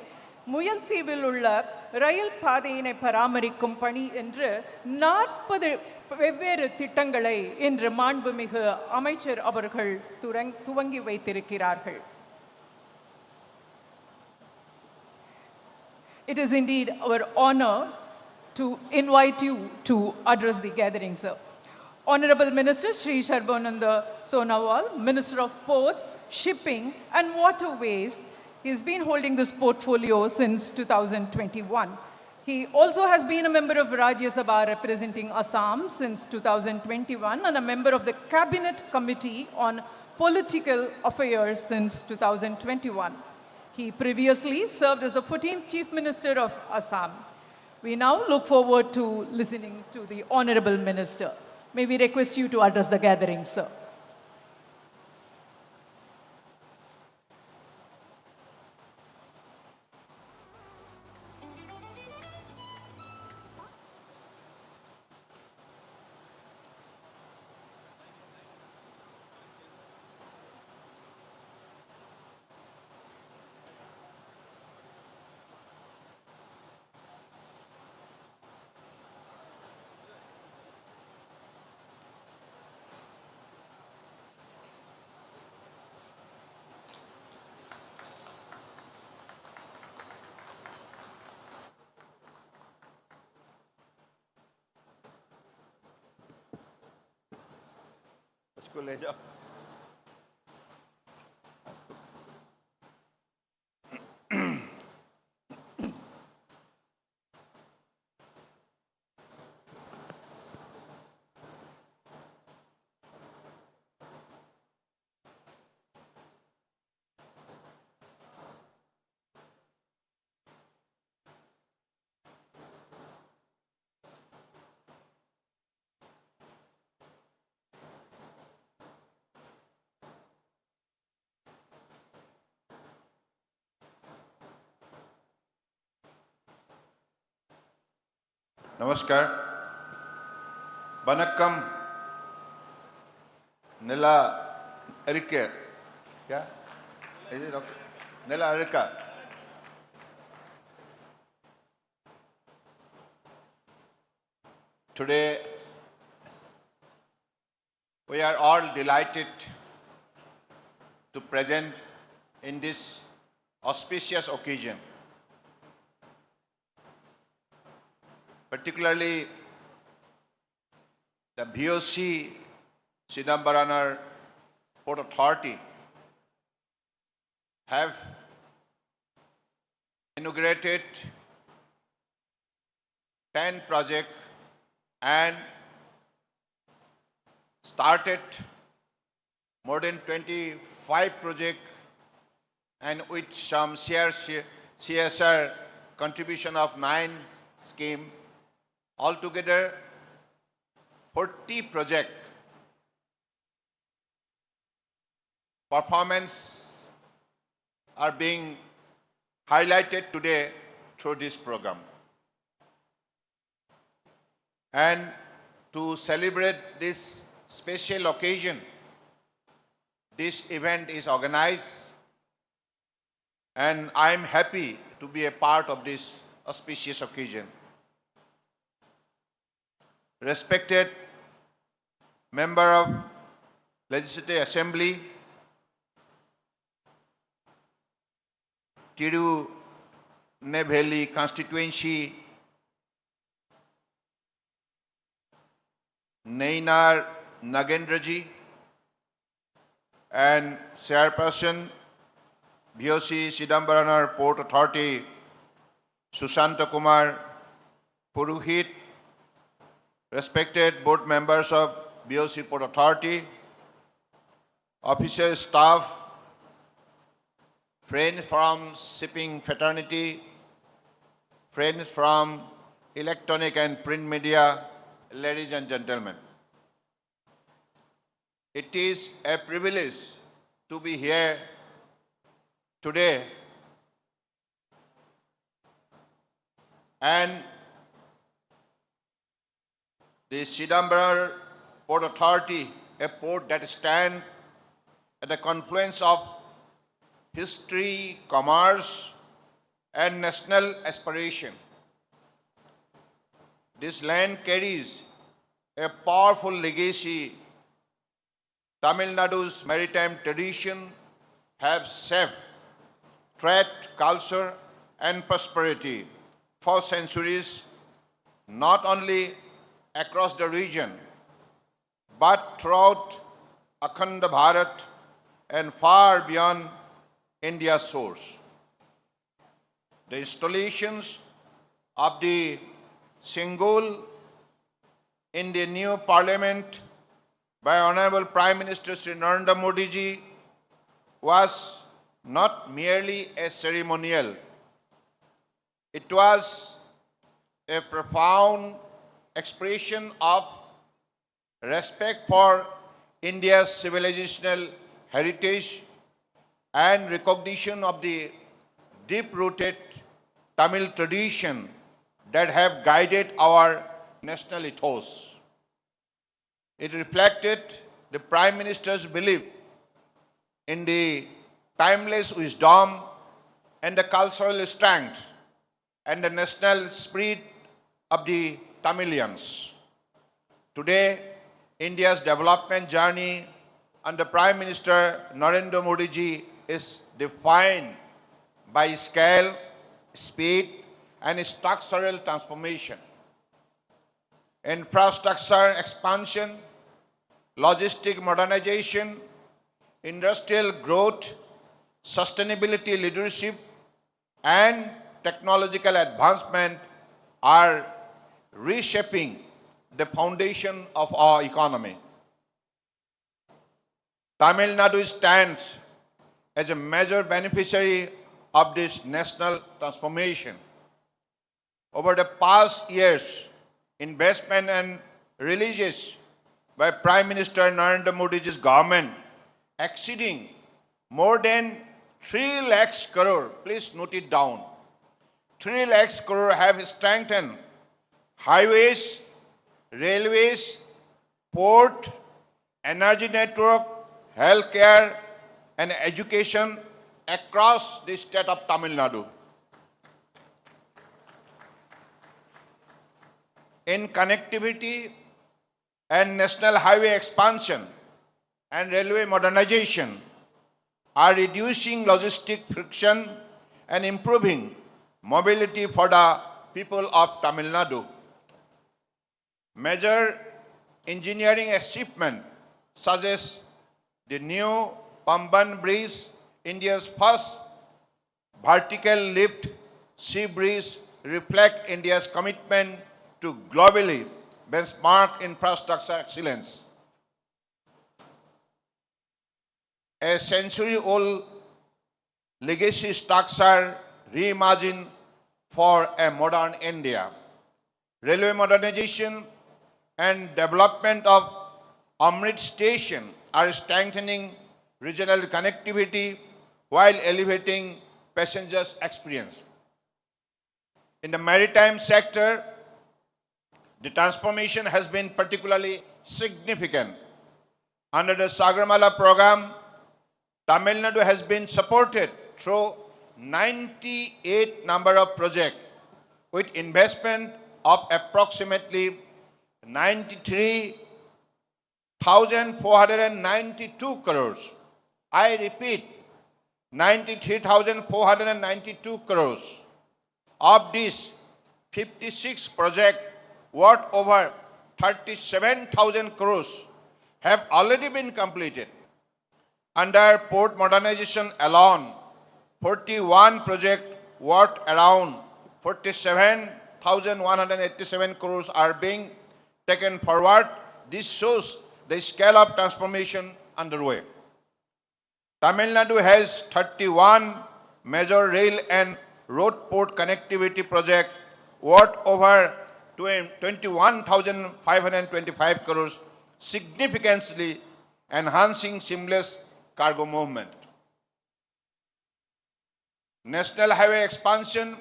முயல்தீவில் உள்ள ரயில் பாதையினை பராமரிக்கும் பணி என்று 40 வெவ்வேறு திட்டங்களை இன்று மாண்புமிகு அமைச்சர் அவர்கள் துவங்கி வைத்திருக்கிறார்கள். It is indeed our honor to invite you to address the gathering, sir. Honorable Minister Sri Sarbananda Sonowal, Minister of Ports, Shipping and Waterways, he has been holding this portfolio since 2021. He also has been a member of Rajya Sabha representing Assam since 2021 and a member of the Cabinet Committee on Political Affairs since 2021. He previously served as the 14th Chief Minister of Assam. We now look forward to listening to the Honorable Minister. May we request you to address the gathering, sir. उसको ले जाओ. नमस्कार, वनक्कम, निला अरिके, क्या? निला areca. Today, we are all delighted to present in this auspicious occasion. Particularly the V.O.C. Chidambaranar Port Authority have inaugurated 10 projects and started more than 25 projects, and with some CSR contribution of 9 schemes, altogether 40 project performance are being highlighted today through this program. And to celebrate this special occasion, this event is organized, and I am happy to be a part of this auspicious occasion. Respected Member of Legislative Assembly, Tirunelveli constituency, Nainar Nagendraji, and Chairperson V.O.C. Chidambaram Port Authority, Sushanta Kumar Purohit, respected board members of V.O.C. Port Authority, officers, staff, friends from shipping fraternity, friends from electronic and print media, ladies and gentlemen. It is a privilege to be here today, and the Chidambaram Port Authority, a port that stands at the confluence of history, commerce, and national aspiration. This land carries a powerful legacy. Tamil Nadu's maritime tradition have shaped trade, culture, and prosperity for centuries, not only across the region, but throughout Akhanda Bharat and far beyond India's shores. The installations of the Single in the new parliament by Honorable Prime Minister Sri Narendra Modi ji was not merely a ceremonial. It was a profound expression of respect for India's civilizational heritage and recognition of the deep-rooted Tamil tradition that have guided our national ethos. It reflected the Prime Minister's belief in the timeless wisdom and the cultural strength and the national spirit of the Tamilians. Today, India's development journey under Prime Minister Narendra Modi ji is defined by scale, speed, and structural transformation. Infrastructure expansion, logistic modernization, industrial growth, sustainability leadership, and technological advancement are reshaping the foundation of our economy. Tamil Nadu stands as a major beneficiary of this national transformation. Over the past years, investment and releases by Prime Minister Narendra Modi's government exceeding more than 3 lakhs crore, please note it down, 3 lakhs crore have strengthened highways, railways, port, energy network, healthcare, and education across the state of Tamil Nadu. In connectivity and national highway expansion and railway modernization are reducing logistic friction and improving mobility for the people of Tamil Nadu. Major engineering achievement such as the new Pamban Bridge, India's first vertical lift sea bridge, reflect India's commitment to globally benchmark infrastructure excellence. A century-old legacy structure reimagined for a modern India. Railway modernization and development of Amrit Station are strengthening regional connectivity while elevating passengers' experience. In the maritime sector, the transformation has been particularly significant. Under the Sagarmala program, Tamil Nadu has been supported through 98 number of projects with investment of approximately 93,492 crores. I repeat, 93,492 crores. Of these, 56 projects worth over 37,000 crores have already been completed. Under port modernization alone, 41 projects worth around 47,187 crores are being taken forward. This shows the scale of transformation underway. Tamil Nadu has 31 major rail and road port connectivity projects worth over 21,525 crores, significantly enhancing seamless cargo movement. National highway expansion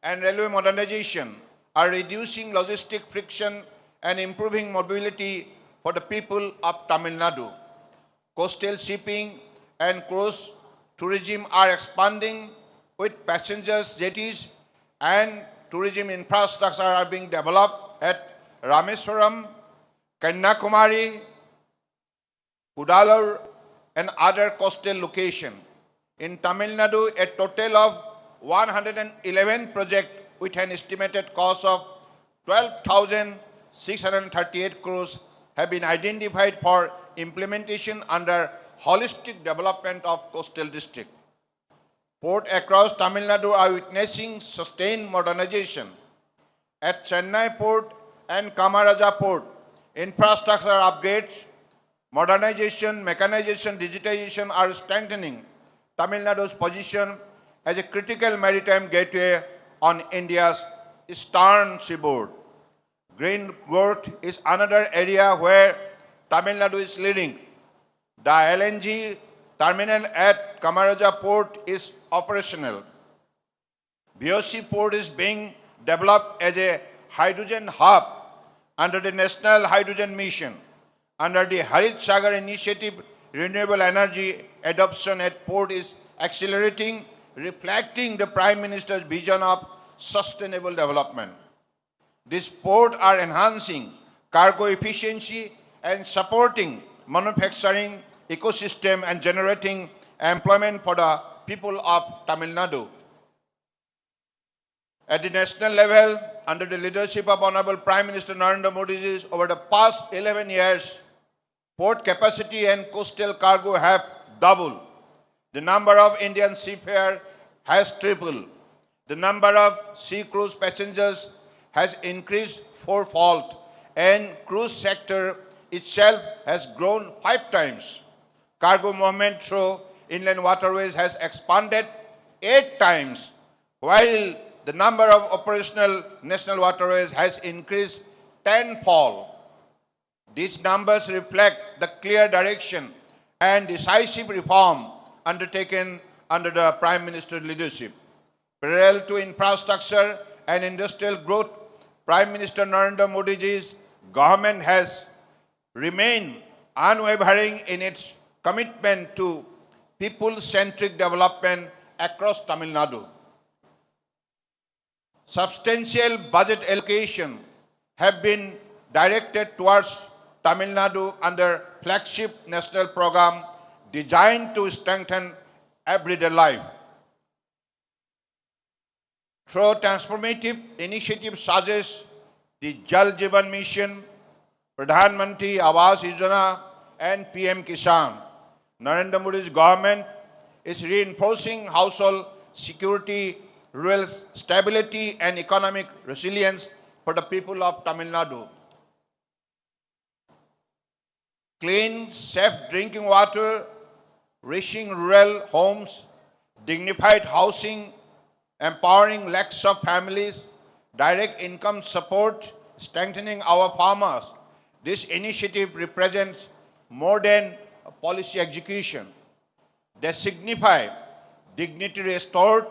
and railway modernization are reducing logistic friction and improving mobility for the people of Tamil Nadu. Coastal shipping and cruise tourism are expanding with passengers jetties and tourism infrastructure are being developed at Rameswaram, Kanyakumari, Kudalur, and other coastal locations. In Tamil Nadu, a total of 111 projects with an estimated cost of 12,638 crores have been identified for implementation under holistic development of coastal district. Ports across Tamil Nadu are witnessing sustained modernization. At Chennai Port and Kamaraja Port, infrastructure upgrades, modernization, mechanization, digitization are strengthening Tamil Nadu's position as a critical maritime gateway on India's eastern seaboard. Green growth is another area where Tamil Nadu is leading. The LNG terminal at Kamaraja Port is operational. V.O.C. port is being developed as a hydrogen hub under the National Hydrogen Mission. Under the Harit Sagar initiative, renewable energy adoption at port is accelerating, reflecting the Prime Minister's vision of sustainable development. These ports are enhancing cargo efficiency and supporting manufacturing ecosystem and generating employment for the people of Tamil Nadu. At the national level, under the leadership of Honorable Prime Minister Narendra Modi, over the past 11 years, port capacity and coastal cargo have doubled. The number of Indian seafarers has tripled. The number of sea cruise passengers has increased fourfold, and cruise sector itself has grown 5 times. Cargo movement through inland waterways has expanded 8 times, while the number of operational national waterways has increased 10-fold. These numbers reflect the clear direction and decisive reform undertaken under the Prime Minister's leadership. Parallel to infrastructure and industrial growth, Prime Minister Narendra Modi's government has remained unwavering in its commitment to people-centric development across Tamil Nadu. Substantial budget allocation have been directed towards Tamil Nadu under flagship national program designed to strengthen everyday life. Through transformative initiatives such as the Jal Jeevan Mission, Pradhan Mantri Awas Yojana, and PM Kisan, Narendra Modi's government is reinforcing household security, rural stability, and economic resilience for the people of Tamil Nadu. clean, safe drinking water, reaching rural homes, dignified housing, empowering lakhs of families, direct income support, strengthening our farmers. This initiative represents more than a policy execution. They signify dignity restored,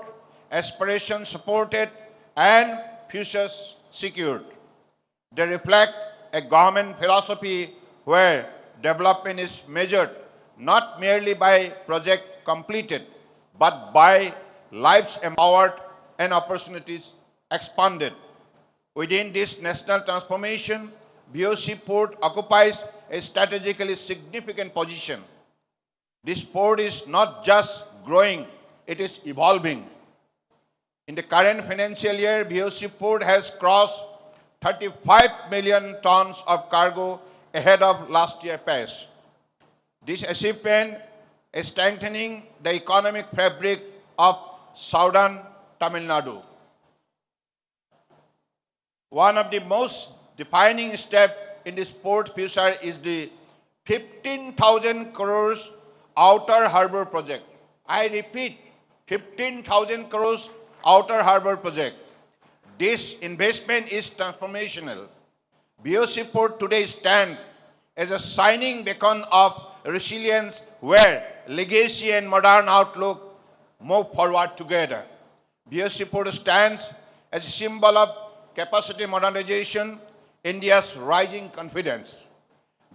aspiration supported, and futures secured. They reflect a government philosophy where development is measured not merely by project completed, but by lives empowered and opportunities expanded. Within this national transformation, V.O.C. port occupies a strategically significant position. This port is not just growing, it is evolving. In the current financial year, V.O.C. port has crossed 35 million tons of cargo ahead of last year's pace. This achievement is strengthening the economic fabric of southern Tamil Nadu. One of the most defining steps in this port future is the 15,000 crores outer harbor project. I repeat, 15,000 crores outer harbor project. This investment is transformational. V.O.C. port today stands as a shining beacon of resilience where legacy and modern outlook move forward together. V.O.C. port stands as a symbol of capacity modernization, India's rising confidence.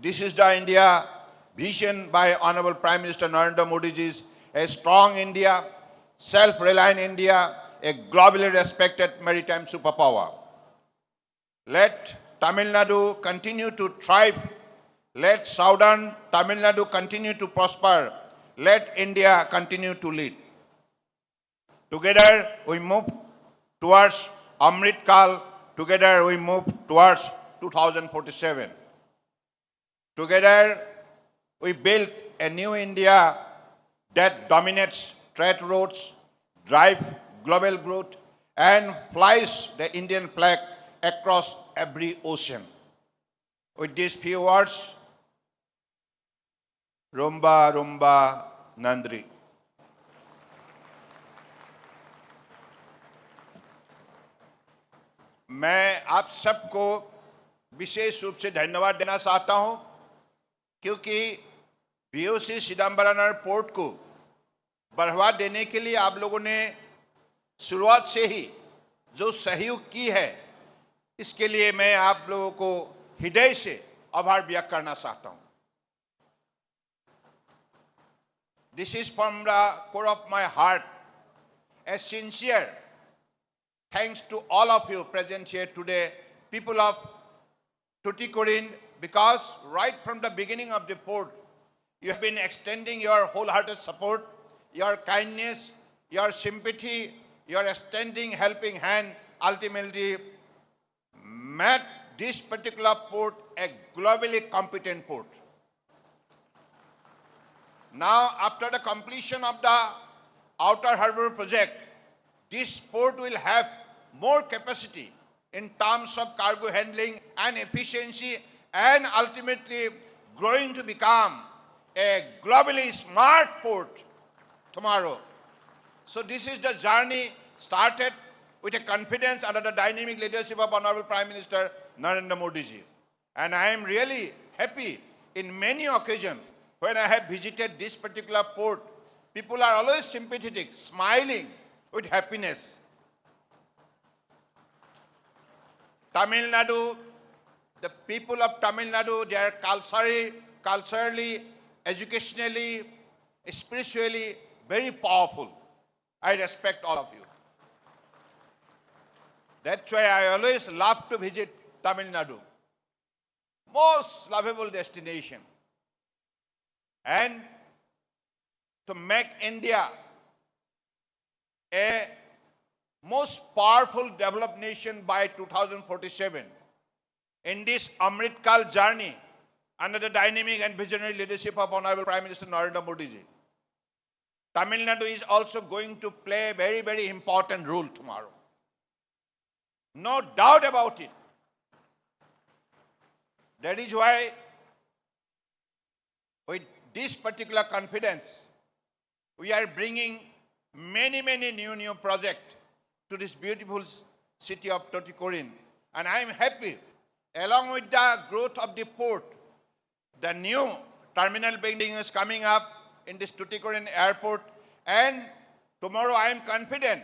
This is the India vision by Honorable Prime Minister Narendra Modi ji's a strong India, self-reliant India, a globally respected maritime superpower. Let Tamil Nadu continue to thrive. Let southern Tamil Nadu continue to prosper. Let India continue to lead. Together we move towards Amrit Kal. Together we move towards 2047. Together we build a new India that dominates trade routes, drives global growth, and flies the Indian flag across every ocean. With these few words, Rumba Rumba Nandri. मैं आप सबको विशेष रूप से धन्यवाद देना चाहता हूं क्योंकि V.O.C. सिदम्बरम पोर्ट को बढ़ावा देने के लिए आप लोगों ने शुरुआत से ही जो सहयोग की है, इसके लिए मैं आप लोगों को हृदय से आभार व्यक्त करना चाहता हूं. This is from the core of my heart, a sincere thanks to all of you present here today, people of Tuticorin, because right from the beginning of the port, you have been extending your wholehearted support, your kindness, your sympathy, your extending helping hand, ultimately made this particular port a globally competent port. Now, after the completion of the outer harbor project, this port will have more capacity in terms of cargo handling and efficiency, and ultimately growing to become a globally smart port tomorrow. So this is the journey started with a confidence under the dynamic leadership of Honorable Prime Minister Narendra Modi ji. And I am really happy in many occasions when I have visited this particular port, people are always sympathetic, smiling with happiness. Tamil Nadu, the people of Tamil Nadu, they are culturally, educationally, spiritually very powerful. I respect all of you. That's why I always love to visit Tamil Nadu. Most lovable destination. And to make India a most powerful developed nation by 2047. In this Amrit Kal journey, under the dynamic and visionary leadership of Honorable Prime Minister Narendra Modi ji, Tamil Nadu is also going to play a very, very important role tomorrow. No doubt about it. That is why With this particular confidence, we are bringing many new projects to this beautiful city of Tuticorin. And I am happy, along with the growth of the port, the new terminal building is coming up in this Tuticorin airport. And tomorrow I am confident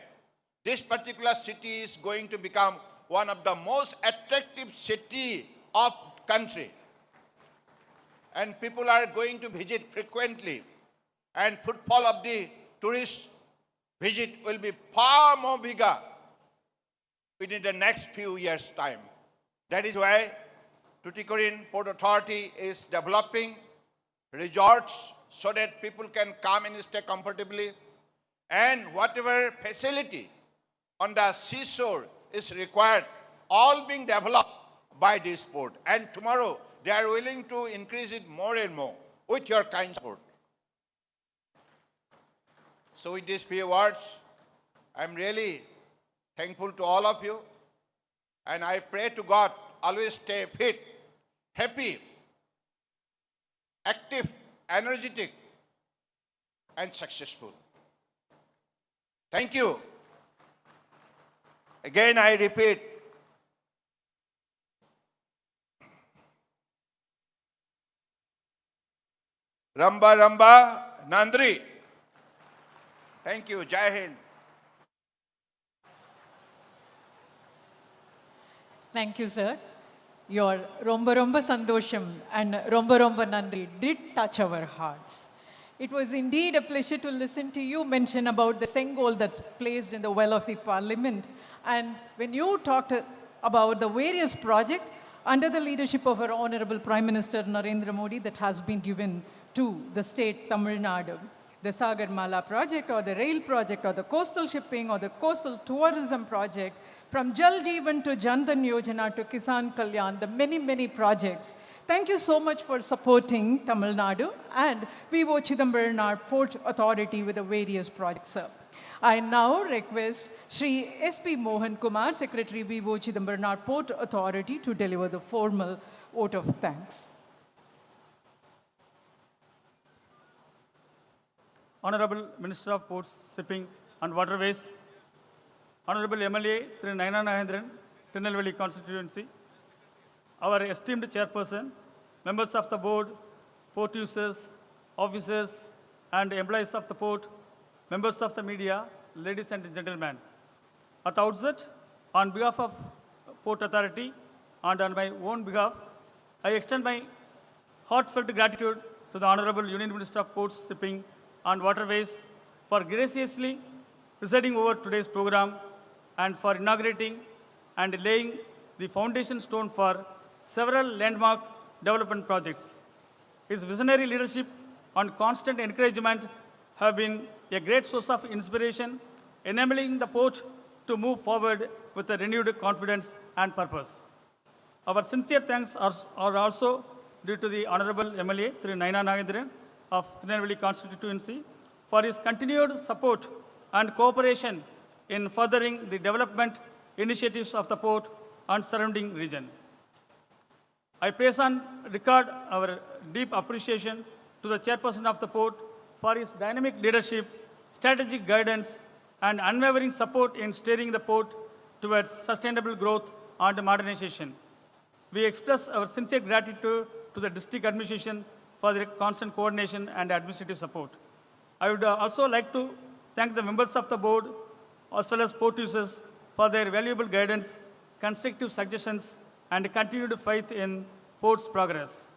this particular city is going to become one of the most attractive city of country. And people are going to visit frequently. And footfall of the tourist visit will be far more bigger within the next few years' time. That is why Tuticorin Port Authority is developing resorts so that people can come and stay comfortably. And whatever facility on the seashore is required, all being developed by this port. And tomorrow, they are willing to increase it more and more with your kind support. So with these few words, I'm really thankful to all of you. And I pray to God, always stay fit, happy, active, energetic, and successful. Thank you. Again, I repeat, Ramba Ramba Nandri. Thank you. Jai Hind. Thank you, sir. Your Romba Romba Sandosham and Romba Romba Nandri did touch our hearts. It was indeed a pleasure to listen to you mention about the Sengol that's placed in the well of the Parliament. And when you talked about the various projects under the leadership of our Honorable Prime Minister Narendra Modi that has been given to the state Tamil Nadu, the Sagarmala project or the rail project or the coastal shipping or the coastal tourism project, from Jal Jeevan to Jan Dhan Yojana to Kisan Kalyan, the many projects. Thank you so much for supporting Tamil Nadu and V.O.C. Port Authority with the various projects, sir. I now request Shri S.P. Mohan Kumar, Secretary V.O.C. Port Authority, to deliver the formal vote of thanks. Honorable Minister of Ports, Shipping and Waterways, Honorable MLA Thru Naina Nagendran, Tirunelveli constituency, our esteemed chairperson, members of the board, port users, officers, and employees of the port, members of the media, ladies and gentlemen. At the outset, on behalf of Port Authority and on my own behalf, I extend my heartfelt gratitude to the Honorable Union Minister of Ports, Shipping and Waterways for graciously presiding over today's program and for inaugurating and laying the foundation stone for several landmark development projects. His visionary leadership and constant encouragement have been a great source of inspiration, enabling the port to move forward with a renewed confidence and purpose. Our sincere thanks are also due to the Honorable MLA Thru Naina Nagendran of Tirunelveli constituency for his continued support and cooperation in furthering the development initiatives of the port and surrounding region. I place on record our deep appreciation to the chairperson of the port for his dynamic leadership, strategic guidance, and unwavering support in steering the port towards sustainable growth and modernization. We express our sincere gratitude to the district administration for their constant coordination and administrative support. I would also like to thank the members of the board as well as port users for their valuable guidance, constructive suggestions, and continued faith in port's progress.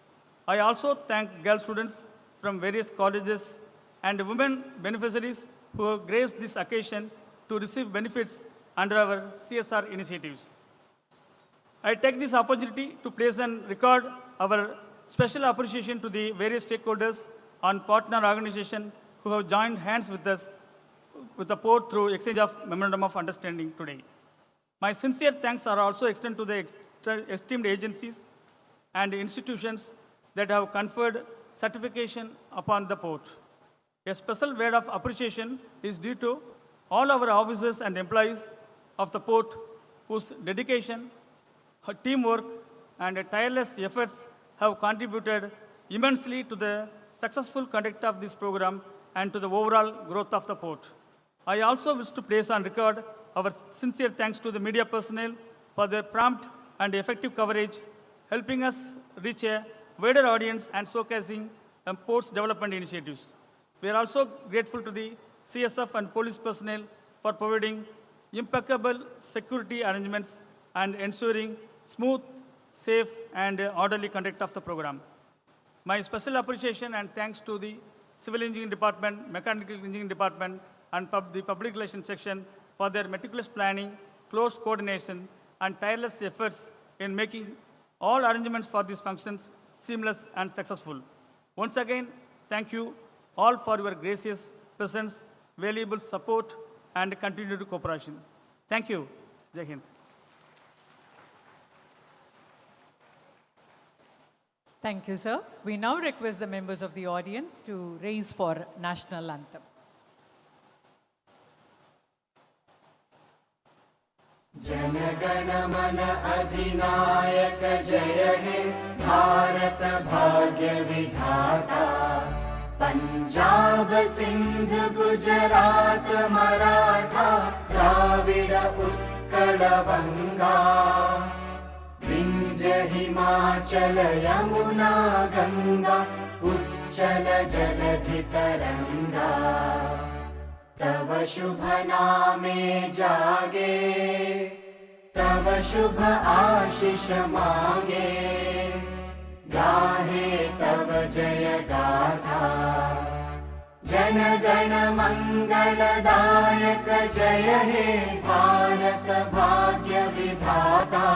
I also thank girl students from various colleges and women beneficiaries who have graced this occasion to receive benefits under our CSR initiatives. I take this opportunity to place on record our special appreciation to the various stakeholders and partner organizations who have joined hands with us with the port through exchange of memorandum of understanding today. My sincere thanks are also extended to the esteemed agencies and institutions that have conferred certification upon the port. A special word of appreciation is due to all our officers and employees of the port whose dedication, teamwork, and tireless efforts have contributed immensely to the successful conduct of this program and to the overall growth of the port. I also wish to place on record our sincere thanks to the media personnel for their prompt and effective coverage, helping us reach a wider audience and showcasing the port's development initiatives. We are also grateful to the CSF and police personnel for providing impeccable security arrangements and ensuring smooth, safe, and orderly conduct of the program. My special appreciation and thanks to the Civil Engineering Department, Mechanical Engineering Department, and the Public Relations section for their meticulous planning, close coordination, and tireless efforts in making all arrangements for these functions seamless and successful. Once again, thank you all for your gracious presence, valuable support, and continued cooperation. Thank you. Jai Hind. Thank you, sir. We now request the members of the audience to raise for national anthem. जनगण मन अधिनायक जय हे भारत भाग्य विधाता पंजाब सिंध गुजरात मराठा द्राविड उत्कल बंगा विंध्य हिमाचल यमुना गंगा उच्चल जलधि तरंगा तव शुभ नामे जागे तव शुभ आशीष मांगे गाहे तव जय गाथा जन गण मंगलदायक जय हे भारत भाग्य विधाता